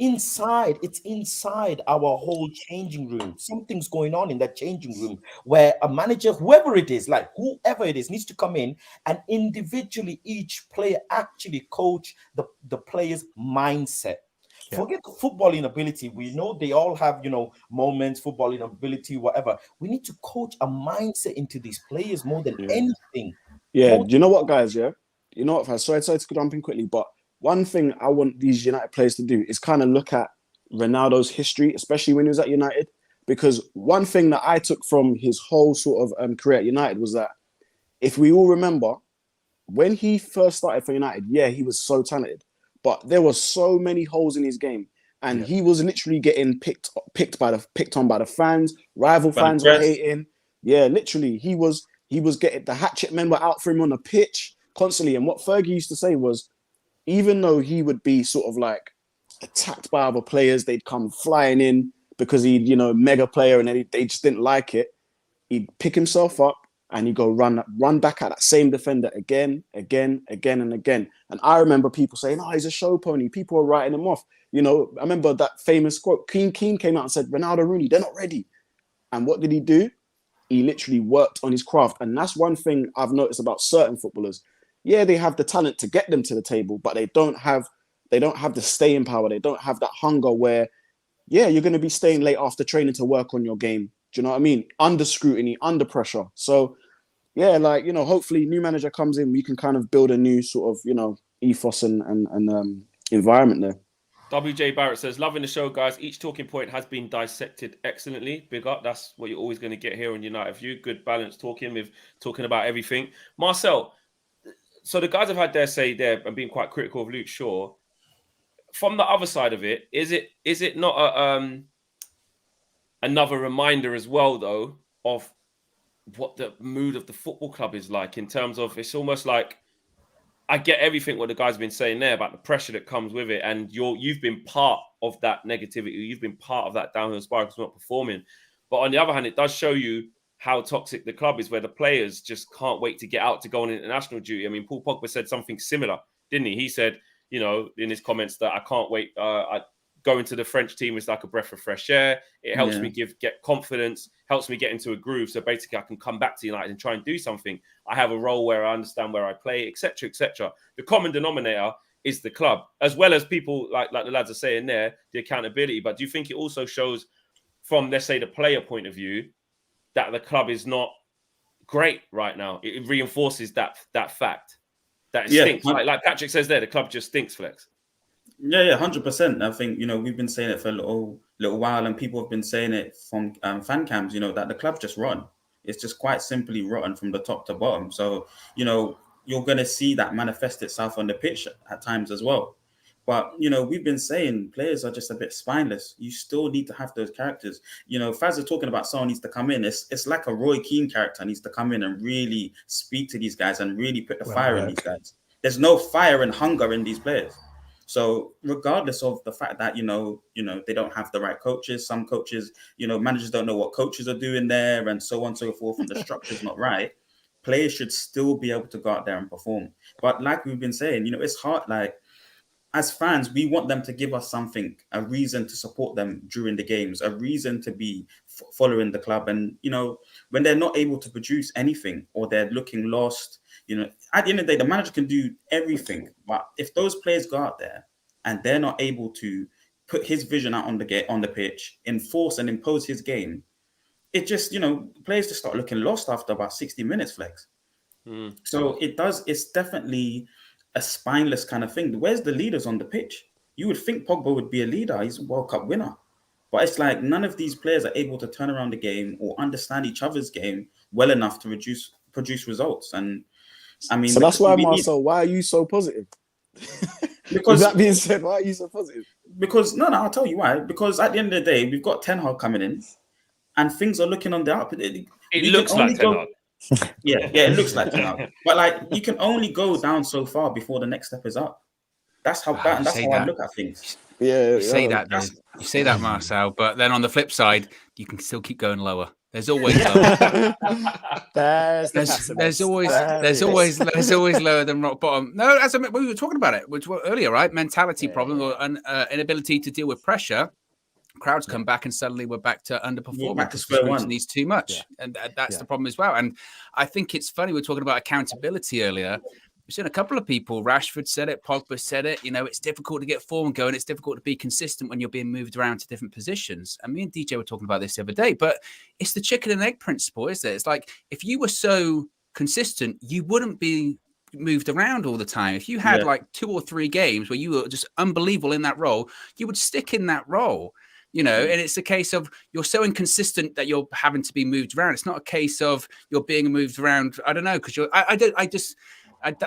inside. It's inside our whole changing room. Something's going on in that changing room where a manager, whoever it is, needs to come in and individually each player actually coach the player's mindset. Yeah. Forget the footballing ability. We know they all have, moments, footballing ability, whatever. We need to coach a mindset into these players more than anything. Yeah. Do you know what, guys? Yeah. You know what? Sorry to jump in quickly, but one thing I want these United players to do is kind of look at Ronaldo's history, especially when he was at United, because one thing that I took from his whole sort of career at United was that, if we all remember, when he first started for United, he was so talented. But there were so many holes in his game, and he was literally getting picked on by the fans. Rival fans were hating. Yeah, literally, he was getting, the hatchet men were out for him on the pitch constantly. And what Fergie used to say was, even though he would be sort of like attacked by other players, they'd come flying in because he'd mega player, and then they just didn't like it. He'd pick himself up and he'd go run back at that same defender again and again. And I remember people saying, "Oh, he's a show pony." People were writing him off. I remember that famous quote. Keane came out and said, "Ronaldo, Rooney, they're not ready." And what did he do? He literally worked on his craft. And that's one thing I've noticed about certain footballers. Yeah, they have the talent to get them to the table, but they don't have the staying power. They don't have that hunger where, you're going to be staying late after training to work on your game. Do you know what I mean? Under scrutiny, under pressure. So, hopefully new manager comes in, we can kind of build a new sort of, ethos and environment there. WJ Barrett says, loving the show, guys. Each talking point has been dissected excellently. Big up. That's what you're always going to get here on United View. Good balance talking about everything. Marcel, so the guys have had their say there and been quite critical of Luke Shaw. From the other side of it, is it not another reminder as well, though, of what the mood of the football club is like, in terms of, it's almost like, I get everything what the guy's been saying there about the pressure that comes with it, and you've been part of that negativity. You've been part of that downhill spiral because we're not performing. But on the other hand, it does show you how toxic the club is, where the players just can't wait to get out to go on international duty. I mean, Paul Pogba said something similar, didn't he? He said, you know, in his comments that I can't wait. Going to the French team is like a breath of fresh air. It helps me get confidence, helps me get into a groove. So basically, I can come back to United and try and do something. I have a role where I understand where I play, etc., etc. The common denominator is the club, as well as people like the lads are saying there, the accountability. But do you think it also shows from, let's say, the player point of view, that the club is not great right now? It reinforces that fact that it stinks. Like Patrick says there, the club just stinks, Flex. Yeah, 100%. I think, you know, we've been saying it for a little while, and people have been saying it from fan cams, you know, that the club just rotten. It's just quite simply rotten from the top to bottom. So, you know, you're going to see that manifest itself on the pitch at times as well. But, you know, we've been saying players are just a bit spineless. You still need to have those characters. You know, Faz is talking about someone needs to come in. It's like a Roy Keane character needs to come in and really speak to these guys and really put the fire in these guys. There's no fire and hunger in these players. So regardless of the fact that, you know, they don't have the right coaches, some coaches, you know, managers don't know what coaches are doing there and so on and so forth, and the structure's not right, players should still be able to go out there and perform. But like we've been saying, you know, it's hard. Like, as fans, we want them to give us something, a reason to support them during the games, a reason to be following the club. And, you know, when they're not able to produce anything or they're looking lost, you know, at the end of the day, the manager can do everything. But if those players go out there and they're not able to put his vision out on the pitch, enforce and impose his game, it just, you know, players just start looking lost after about 60 minutes, Flex. So it's definitely a spineless kind of thing. Where's the leaders on the pitch? You would think Pogba would be a leader. He's a World Cup winner. But it's like none of these players are able to turn around the game or understand each other's game well enough to produce results. And I mean, so that's why, Marcel, why are you so positive? Because that being said, why are you so positive? Because no, I'll tell you why. Because at the end of the day, we've got Ten Hag coming in, and things are looking on the up. It looks like Ten Hag. Yeah, it looks like Ten Hag. But like, you can only go down so far before the next step is up. That's how I look at things. You say that, Marcel. But then on the flip side, you can still keep going lower. There's always lower. there's always lower than rock bottom. No, as we were talking about it, which earlier, right? Mentality problem or an inability to deal with pressure. Crowds come back and suddenly we're back to underperforming. Back to square one. Needs too much, and that's the problem as well. And I think it's funny, we're talking about accountability earlier. We've seen a couple of people. Rashford said it. Pogba said it. You know, it's difficult to get form going. It's difficult to be consistent when you're being moved around to different positions. And me and DJ were talking about this the other day. But it's the chicken and egg principle, isn't it? It's like, if you were so consistent, you wouldn't be moved around all the time. If you had like 2 or 3 games where you were just unbelievable in that role, you would stick in that role. You know, and it's a case of you're so inconsistent that you're having to be moved around. It's not a case of you're being moved around. I don't know, because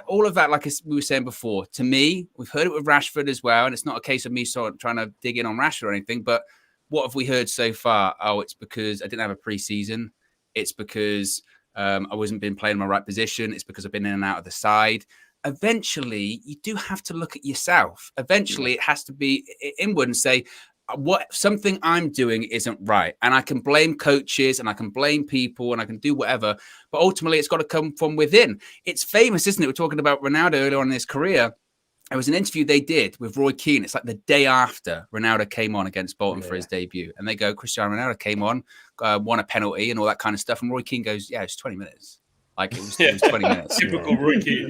all of that, like we were saying before, to me, we've heard it with Rashford as well. And it's not a case of me trying to dig in on Rashford or anything. But what have we heard so far? Oh, it's because I didn't have a preseason. It's because I wasn't been playing my right position. It's because I've been in and out of the side. Eventually, you do have to look at yourself. Eventually, it has to be inward and say, what something I'm doing isn't right. And I can blame coaches and I can blame people and I can do whatever. But ultimately, it's got to come from within. It's famous, isn't it? We're talking about Ronaldo earlier on in his career. It was an interview they did with Roy Keane. It's like the day after Ronaldo came on against Bolton for his debut. And they go, Cristiano Ronaldo came on, won a penalty and all that kind of stuff. And Roy Keane goes, yeah, it's 20 minutes. Like it was 20 minutes. Typical rookie,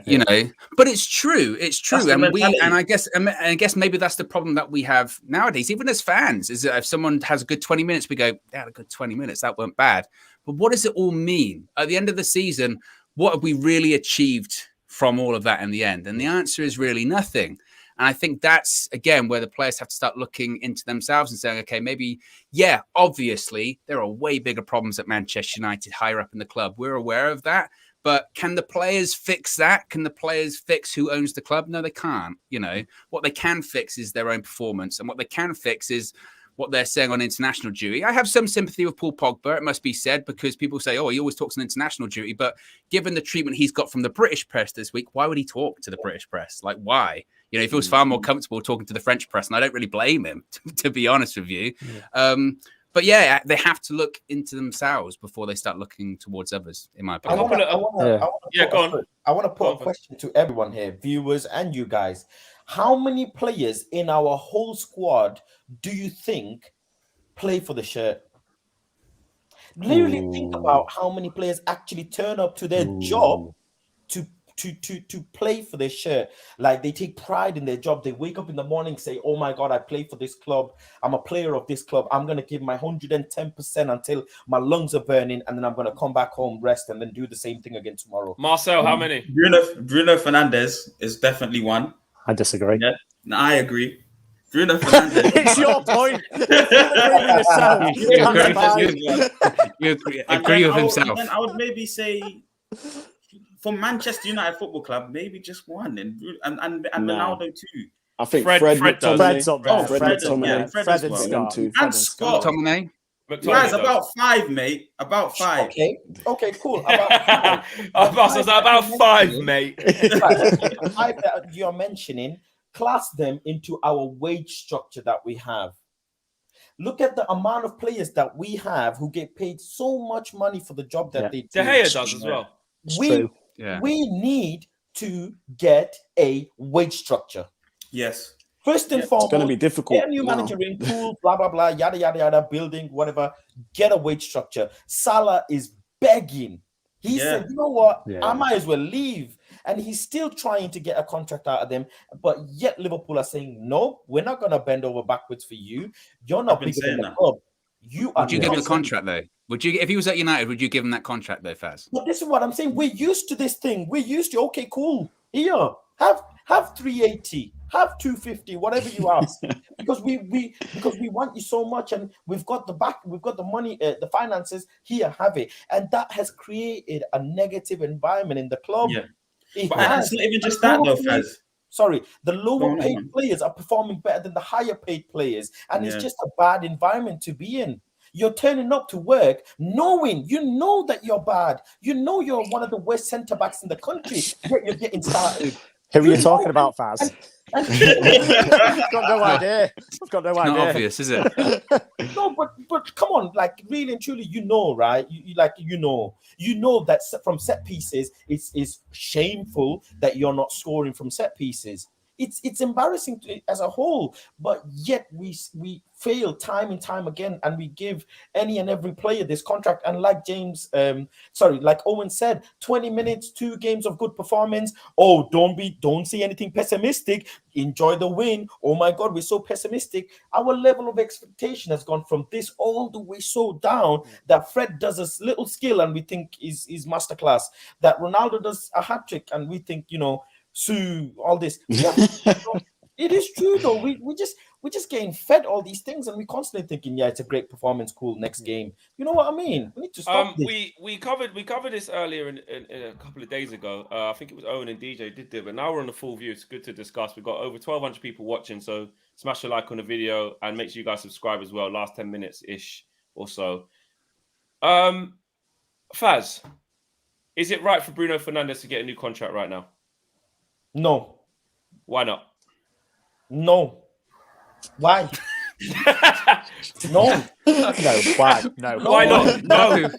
You know, but it's true. It's true, and I guess maybe that's the problem that we have nowadays, even as fans. Is that if someone has a good 20 minutes, we go, "They had a good 20 minutes. That weren't bad." But what does it all mean at the end of the season? What have we really achieved from all of that in the end? And the answer is really nothing. And I think that's, again, where the players have to start looking into themselves and saying, okay, maybe, obviously, there are way bigger problems at Manchester United higher up in the club. We're aware of that. But can the players fix that? Can the players fix who owns the club? No, they can't. You know, what they can fix is their own performance. And what they can fix is what they're saying on international duty. I have some sympathy with Paul Pogba, it must be said, because people say, oh, he always talks on international duty. But given the treatment he's got from the British press this week, why would he talk to the British press? Like, why? You know, he feels far more comfortable talking to the French press, and I don't really blame him, to be honest with you. But yeah, they have to look into themselves before they start looking towards others, in my opinion. I want to put a question to everyone here, viewers and you guys. How many players in our whole squad do you think play for the shirt? Literally think about how many players actually turn up to their job to play for their shirt. Like, they take pride in their job. They wake up in the morning, say, oh my God, I play for this club. I'm a player of this club. I'm going to give my 110% until my lungs are burning. And then I'm going to come back home, rest, and then do the same thing again tomorrow. Marcel, how many? Bruno Fernandes is definitely one. I disagree. Yeah, no, I agree. Bruno Fernandes. It's your point. You agree with himself. I would maybe say, for Manchester United Football Club, maybe just one, and Ronaldo too. I think Fred McTominay. Fred's up there. Oh, Fred McTominay. Fred and Scott. McTominay. Guys, about 5, mate. About 5. Okay, cool. About 5, mate. the 5 that you're mentioning, class them into our wage structure that we have. Look at the amount of players that we have who get paid so much money for the job that they do. De Gea does as well. We need to get a wage structure. Yes. First and foremost, it's going to be difficult. Get a new manager in, cool, blah, blah, blah, yada, yada, yada, building, whatever. Get a wage structure. Salah is begging. He said, you know what? I might as well leave. And he's still trying to get a contract out of them. But yet Liverpool are saying, no, we're not going to bend over backwards for you. You're not bigger than the club. Would you give him a contract, though? Would you, if he was at United, would you give him that contract, though, Faz? But this is what I'm saying. We're used to this thing. We're used to, okay, cool. Here, have 380, have 250, whatever you ask, because we want you so much, and we've got the money, the finances. Here, have it, and that has created a negative environment in the club. Yeah, but it's not even just that, though, Faz. Sorry, the lower paid players are performing better than the higher paid players, and it's just a bad environment to be in. You're turning up to work knowing, that you're bad. You know you're one of the worst centre backs in the country, yet you're getting started. Who are you talking about, Faz? I've got no idea. I've got no idea. Not obvious, is it? No, but come on, like, really and truly, right? You know that from set pieces, it's shameful that you're not scoring from set pieces. It's embarrassing as a whole, but yet we fail time and time again, and we give any and every player this contract. And like like Owen said, 20 minutes, 2 games of good performance. Oh, don't see anything pessimistic. Enjoy the win. Oh my God, we're so pessimistic. Our level of expectation has gone from this all the way so down that Fred does a little skill and we think is masterclass. That Ronaldo does a hat trick and we think, Sue, all this. It is true though. We're just getting fed all these things, and we're constantly thinking, it's a great performance, cool, next game. You know what I mean? We need to stop this. We covered this earlier in a couple of days ago. I think it was Owen and DJ did it, but now we're on the full view. It's good to discuss. We've got over 1,200 people watching, so smash a like on the video and make sure you guys subscribe as well. Last 10 minutes ish or so. Faz, is it right for Bruno Fernandes to get a new contract right now? No. Why not? No. Why? No. No. Why? No. Why not? No.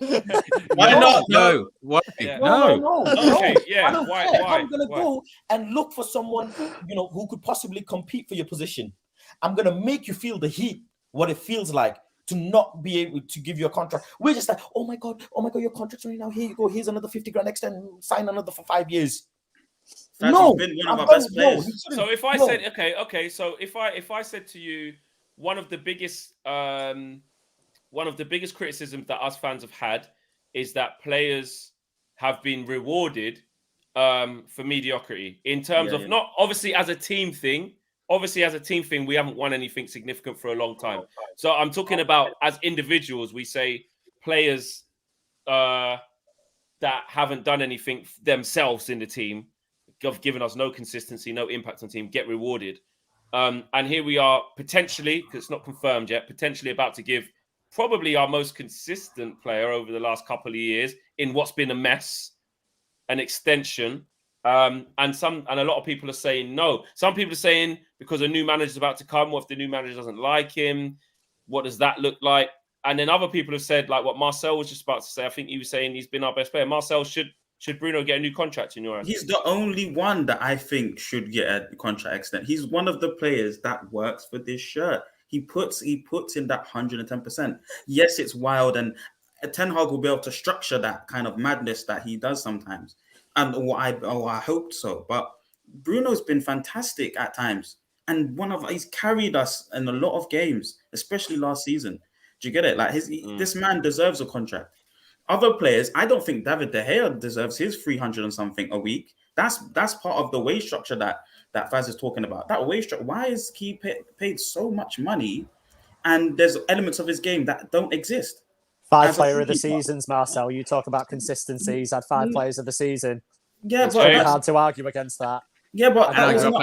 Why not? No. Why? Yeah. No. Okay. Yeah. Why? I'm gonna go and look for someone who could possibly compete for your position. I'm gonna make you feel the heat, what it feels like to not be able to give you a contract. We're just like, oh my god, your contract's right now. Here you go. Here's another 50 grand extend. Sign another for 5 years. No, been one of our best players. So if I said, okay, so if I said to you, one of the biggest criticisms that us fans have had is that players have been rewarded for mediocrity in terms of not obviously as a team thing. Obviously, as a team thing, we haven't won anything significant for a long time. So I'm talking about as individuals. We say players that haven't done anything themselves in the team, have given us no consistency, no impact on the team, get rewarded. And here we are potentially, because it's not confirmed yet, potentially about to give probably our most consistent player over the last couple of years in what's been a mess, an extension. And a lot of people are saying no. Some people are saying because a new manager is about to come, what if the new manager doesn't like him? What does that look like? And then other people have said, like what Marsell was just about to say. I think he was saying he's been our best player. Marsell, should Bruno get a new contract in your eyes? He's the only one that I think should get a contract extension. He's one of the players that works for this shirt. He puts in that 110%. Yes, it's wild, and Ten Hag will be able to structure that kind of madness that he does sometimes. And I hoped so. But Bruno's been fantastic at times, and he's carried us in a lot of games, especially last season. Do you get it? Like this man deserves a contract. Other players, I don't think David De Gea deserves his 300 and something a week. That's part of the wage structure that Faz is talking about. That wage structure. Why is he paid so much money, and there's elements of his game that don't exist? 5 player of the seasons, Marcel. You talk about consistency. He's had 5 players of the season. Yeah, it's very hard to argue against that. Yeah, but that was an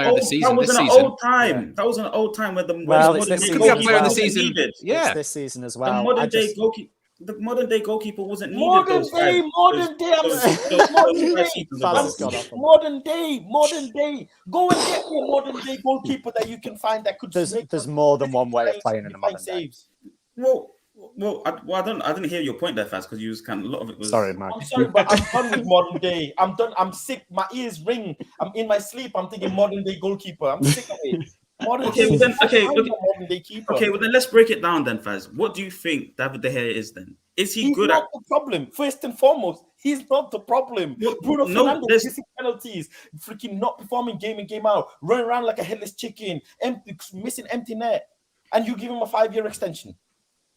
old time. Yeah. That was an old time where the it's this season as well. Yeah, it's this season as well. The modern day goalkeeper wasn't needed. Modern day. Go and get me a modern day goalkeeper that you can find that could. There's more than one way of playing in a modern day. Well, I didn't hear your point there, Faz, because you was a lot of it was. Sorry, Mike. I'm sorry, but I'm done with modern day. I'm done. I'm sick. My ears ring. I'm in my sleep. I'm thinking modern day goalkeeper. I'm sick of it. Modern day keeper. Okay, well then let's break it down then, Faz. What do you think David De Gea is then? Is he good at the problem? First and foremost, he's not the problem. Bruno Fernandes missing penalties, freaking not performing game in, game out, running around like a headless chicken, missing empty net, and you give him a 5-year extension.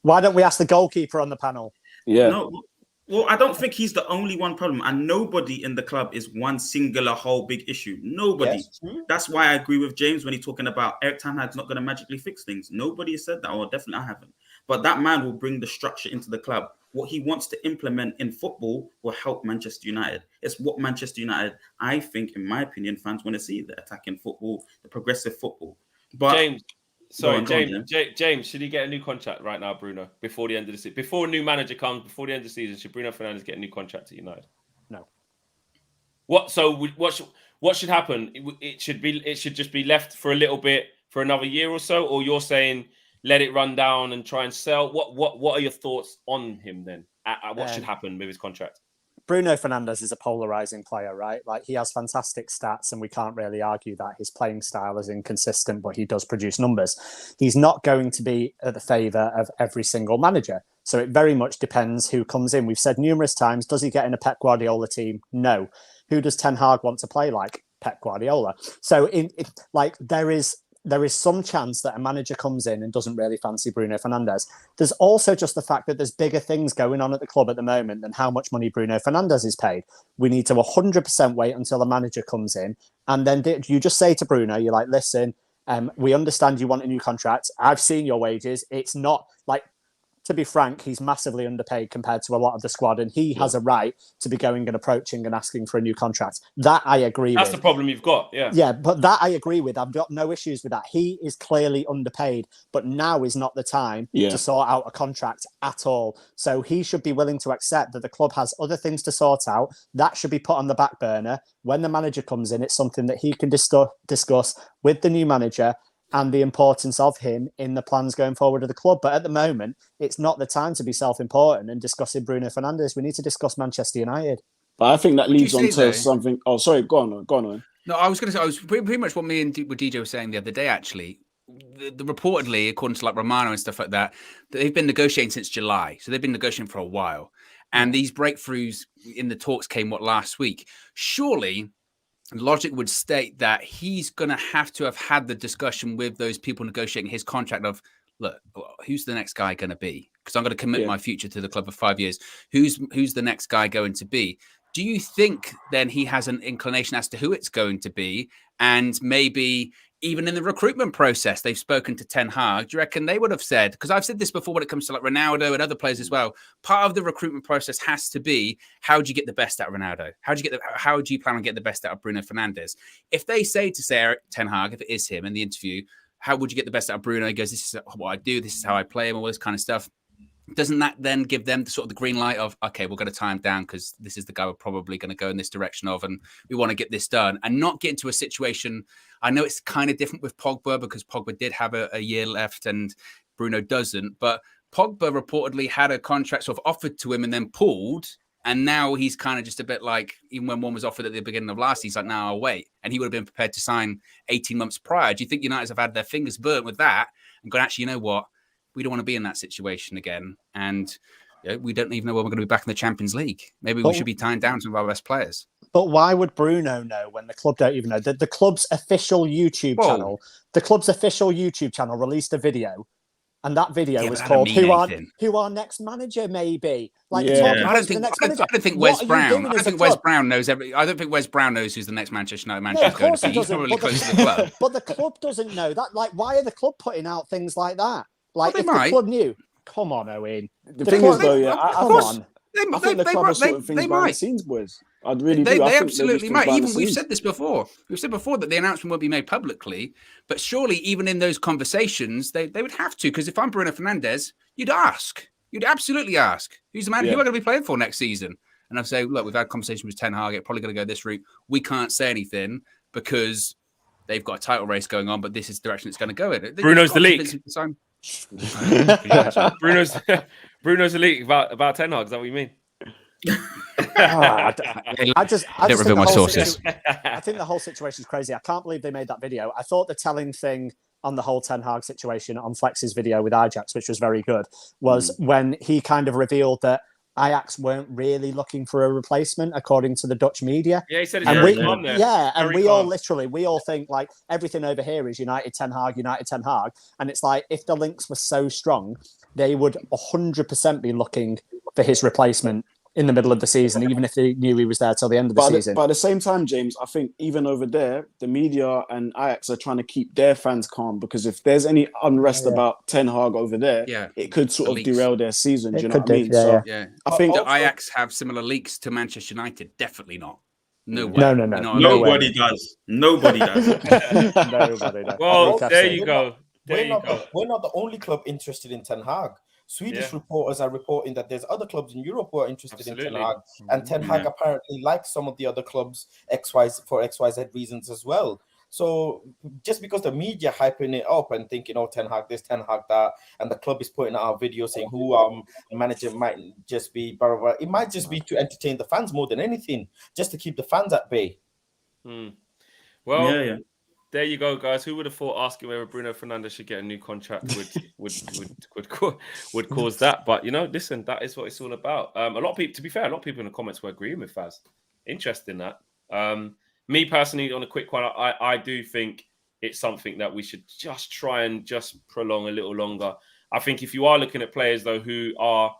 Why don't we ask the goalkeeper on the panel? Yeah. No, well, I don't think he's the only one problem, and nobody in the club is one singular whole big issue. Nobody. Yes, that's why I agree with James when he's talking about Eric Ten Hag's not going to magically fix things. Nobody has said that, or definitely I haven't. But that man will bring the structure into the club. What he wants to implement in football will help Manchester United. It's what Manchester United, I think, in my opinion, fans want to see: the attacking football, the progressive football. But James. James, should he get a new contract right now, Bruno, before the end of the season? Before a new manager comes, before the end of the season, should Bruno Fernandes get a new contract at United? No. What should happen? It should just be left for a little bit for another year or so, or you're saying let it run down and try and sell? What are your thoughts on him then? What should happen with his contract? Bruno Fernandes is a polarizing player, right? Like he has fantastic stats and we can't really argue that. His playing style is inconsistent, but he does produce numbers. He's not going to be at the favour of every single manager. So it very much depends who comes in. We've said numerous times, does he get in a Pep Guardiola team? No. Who does Ten Hag want to play like? Pep Guardiola. So there is some chance that a manager comes in and doesn't really fancy Bruno Fernandes. There's also just the fact that there's bigger things going on at the club at the moment than how much money Bruno Fernandes is paid. We need to 100% wait until a manager comes in. And then you just say to Bruno, you're like, listen, we understand you want a new contract. I've seen your wages. It's not like, to be frank, he's massively underpaid compared to a lot of the squad, and he has a right to be going and approaching and asking for a new contract. That I agree with. That's the problem you've got, yeah. Yeah, but that I agree with. I've got no issues with that. He is clearly underpaid, but now is not the time to sort out a contract at all. So he should be willing to accept that the club has other things to sort out. That should be put on the back burner. When the manager comes in, it's something that he can discuss with the new manager and the importance of him in the plans going forward of the club. But at the moment, it's not the time to be self-important and discussing Bruno Fernandes. We need to discuss Manchester United. But I think that leads on to something. Oh, sorry, go on. No, I was going to say, I was pretty much what me and DJ were saying the other day, actually. The reportedly, according to like Romano and stuff like that, they've been negotiating since July. So they've been negotiating for a while. And these breakthroughs in the talks came, last week? Surely logic would state that he's going to have had the discussion with those people negotiating his contract of, look, who's the next guy going to be? Because I'm going to commit my future to the club for 5 years. Who's the next guy going to be? Do you think then he has an inclination as to who it's going to be? And maybe even in the recruitment process, they've spoken to Ten Hag. Do you reckon they would have said, because I've said this before when it comes to like Ronaldo and other players as well, part of the recruitment process has to be, how do you get the best out of Ronaldo? How do you plan on getting the best out of Bruno Fernandes? If they say to Ten Hag, if it is him in the interview, how would you get the best out of Bruno? He goes, this is what I do, this is how I play him, all this kind of stuff. Doesn't that then give them the sort of the green light of, okay, we're going to tie him down because this is the guy we're probably going to go in this direction of, and we want to get this done and not get into a situation. I know it's kind of different with Pogba because Pogba did have a year left and Bruno doesn't, but Pogba reportedly had a contract sort of offered to him and then pulled. And now he's kind of just a bit like, even when one was offered at the beginning of last, he's like, no, I'll wait. And he would have been prepared to sign 18 months prior. Do you think United have had their fingers burnt with that and gone, actually, you know what? We don't want to be in that situation again. And we don't even know when we're going to be back in the Champions League. Maybe we should be tying down some of our best players. But why would Bruno know when the club don't even know? The club's official YouTube channel, released a video. And that video was called "Who Our Next Manager May Be." I don't think Wes Brown. I don't think Wes Brown knows I don't think Wes Brown knows who's the next Manchester United manager is going to be. He's not really close to the club. But the club doesn't know that. Like, why are the club putting out things like that? Like, if the club knew, come on, Owen. The thing is, though, I think the club are sorting things behind the scenes, boys. I really do. They absolutely might. Even we've said this before. We've said before that the announcement won't be made publicly, but surely even in those conversations, they would have to. Because if I'm Bruno Fernandes, you'd ask. You'd absolutely ask. Who's the man? Who am I going to be playing for next season? And I'd say, look, we've had conversations with Ten Hag. It's probably going to go this route. We can't say anything because they've got a title race going on, but this is the direction it's going to go in. Bruno's the leak. Bruno's the leak about Ten Hag. Is that what you mean? I think the whole situation is crazy. I can't believe they made that video. I thought the telling thing on the whole Ten Hag situation on Flex's video with HAG'S, which was very good, was when he kind of revealed that Ajax weren't really looking for a replacement, according to the Dutch media. Yeah, he said it's very calm there. Yeah, and we all think like everything over here is United Ten Hag, and it's like if the links were so strong, they would 100% be looking for his replacement in the middle of the season, even if they knew he was there till the end of the season. But at the same time, James, I think even over there, the media and Ajax are trying to keep their fans calm, because if there's any unrest about Ten Hag over there, it could sort of derail their season. Do you know what I mean? I think that Ajax have similar leaks to Manchester United. Definitely not. No way. No. Nobody does. Nobody does. Nobody does. Well, there you go. We're not the only club interested in Ten Hag. Swedish reporters are reporting that there's other clubs in Europe who are interested in Ten Hag, and Ten Hag apparently likes some of the other clubs for XYZ reasons as well. So just because the media hyping it up and thinking, oh, Ten Hag this, Ten Hag that, and the club is putting out a video saying who manager might just be, blah, blah, blah, it might just be to entertain the fans more than anything, just to keep the fans at bay. Well, there you go, guys. Who would have thought asking whether Bruno Fernandes should get a new contract would cause that? But listen, that is what it's all about. A lot of people, to be fair, a lot of people in the comments were agreeing with Faz. Interesting that. Me personally, on a quick one, I do think it's something that we should just try and just prolong a little longer. I think if you are looking at players though who are,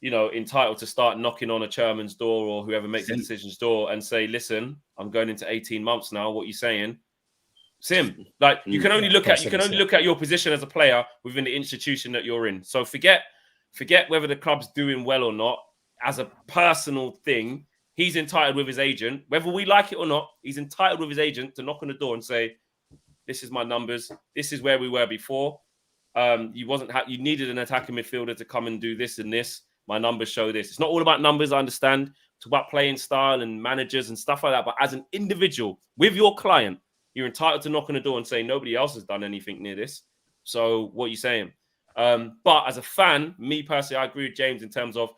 entitled to start knocking on a chairman's door or whoever makes the decision's door and say, listen, I'm going into 18 months now. What are you saying? Sim, like you can only look at your position as a player within the institution that you're in. So forget whether the club's doing well or not. As a personal thing, he's entitled with his agent, whether we like it or not. He's entitled with his agent to knock on the door and say, "This is my numbers. This is where we were before. You needed an attacking midfielder to come and do this and this. My numbers show this. It's not all about numbers. I understand. It's about playing style and managers and stuff like that. But as an individual with your client, you're entitled to knock on the door and say, nobody else has done anything near this. So what are you saying? But as a fan, me personally, I agree with James in terms of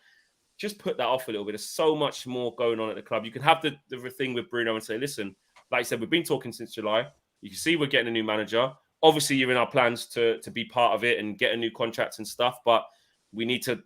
just put that off a little bit. There's so much more going on at the club. You can have the thing with Bruno and say, listen, like I said, we've been talking since July. You can see we're getting a new manager. Obviously, you're in our plans to be part of it and get a new contract and stuff. But we need to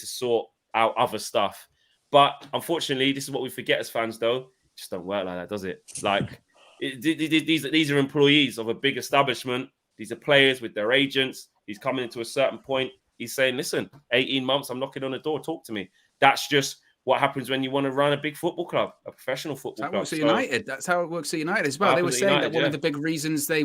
sort out other stuff. But unfortunately, this is what we forget as fans, though. It just don't work like that, does it? Like, these are employees of a big establishment. These are players with their agents. He's coming into a certain point. He's saying, listen, 18 months, I'm knocking on the door. Talk to me. That's just what happens when you want to run a big football club, a professional football club. That's how it works at United. That's how it works at United as well. They were saying that one of the big reasons they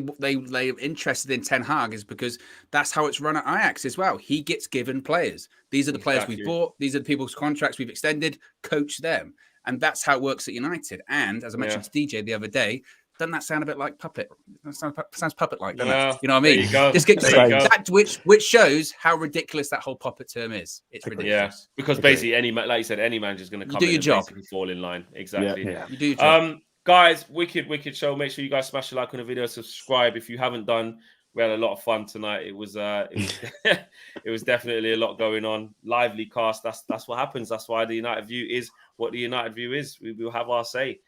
interested in Ten Hag is because that's how it's run at Ajax as well. He gets given players. These are the players we've bought. These are the people's contracts we've extended. Coach them. And that's how it works at United. And as I mentioned to DJ the other day, doesn't that sound a bit like puppet? That sounds puppet-like, doesn't it? You know what I mean? That which shows how ridiculous that whole puppet term is. It's ridiculous. Yeah, because basically like you said, any manager's going to come in and basically fall in line. Exactly. Yeah. You do your job. Guys, wicked show. Make sure you guys smash a like on the video, subscribe if you haven't done. We had a lot of fun tonight. It was it was definitely a lot going on. Lively cast. That's what happens. That's why the United View is what the United View is. We will have our say.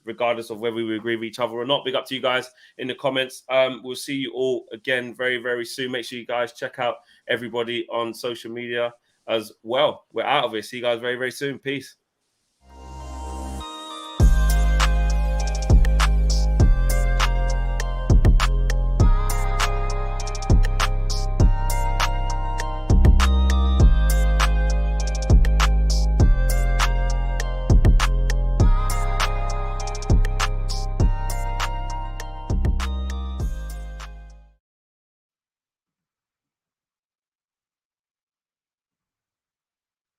Regardless of whether we agree with each other or not. Big up to you guys in the comments. We'll see you all again very, very soon. Make sure you guys check out everybody on social media as well. We're out of it. See you guys very, very soon. Peace.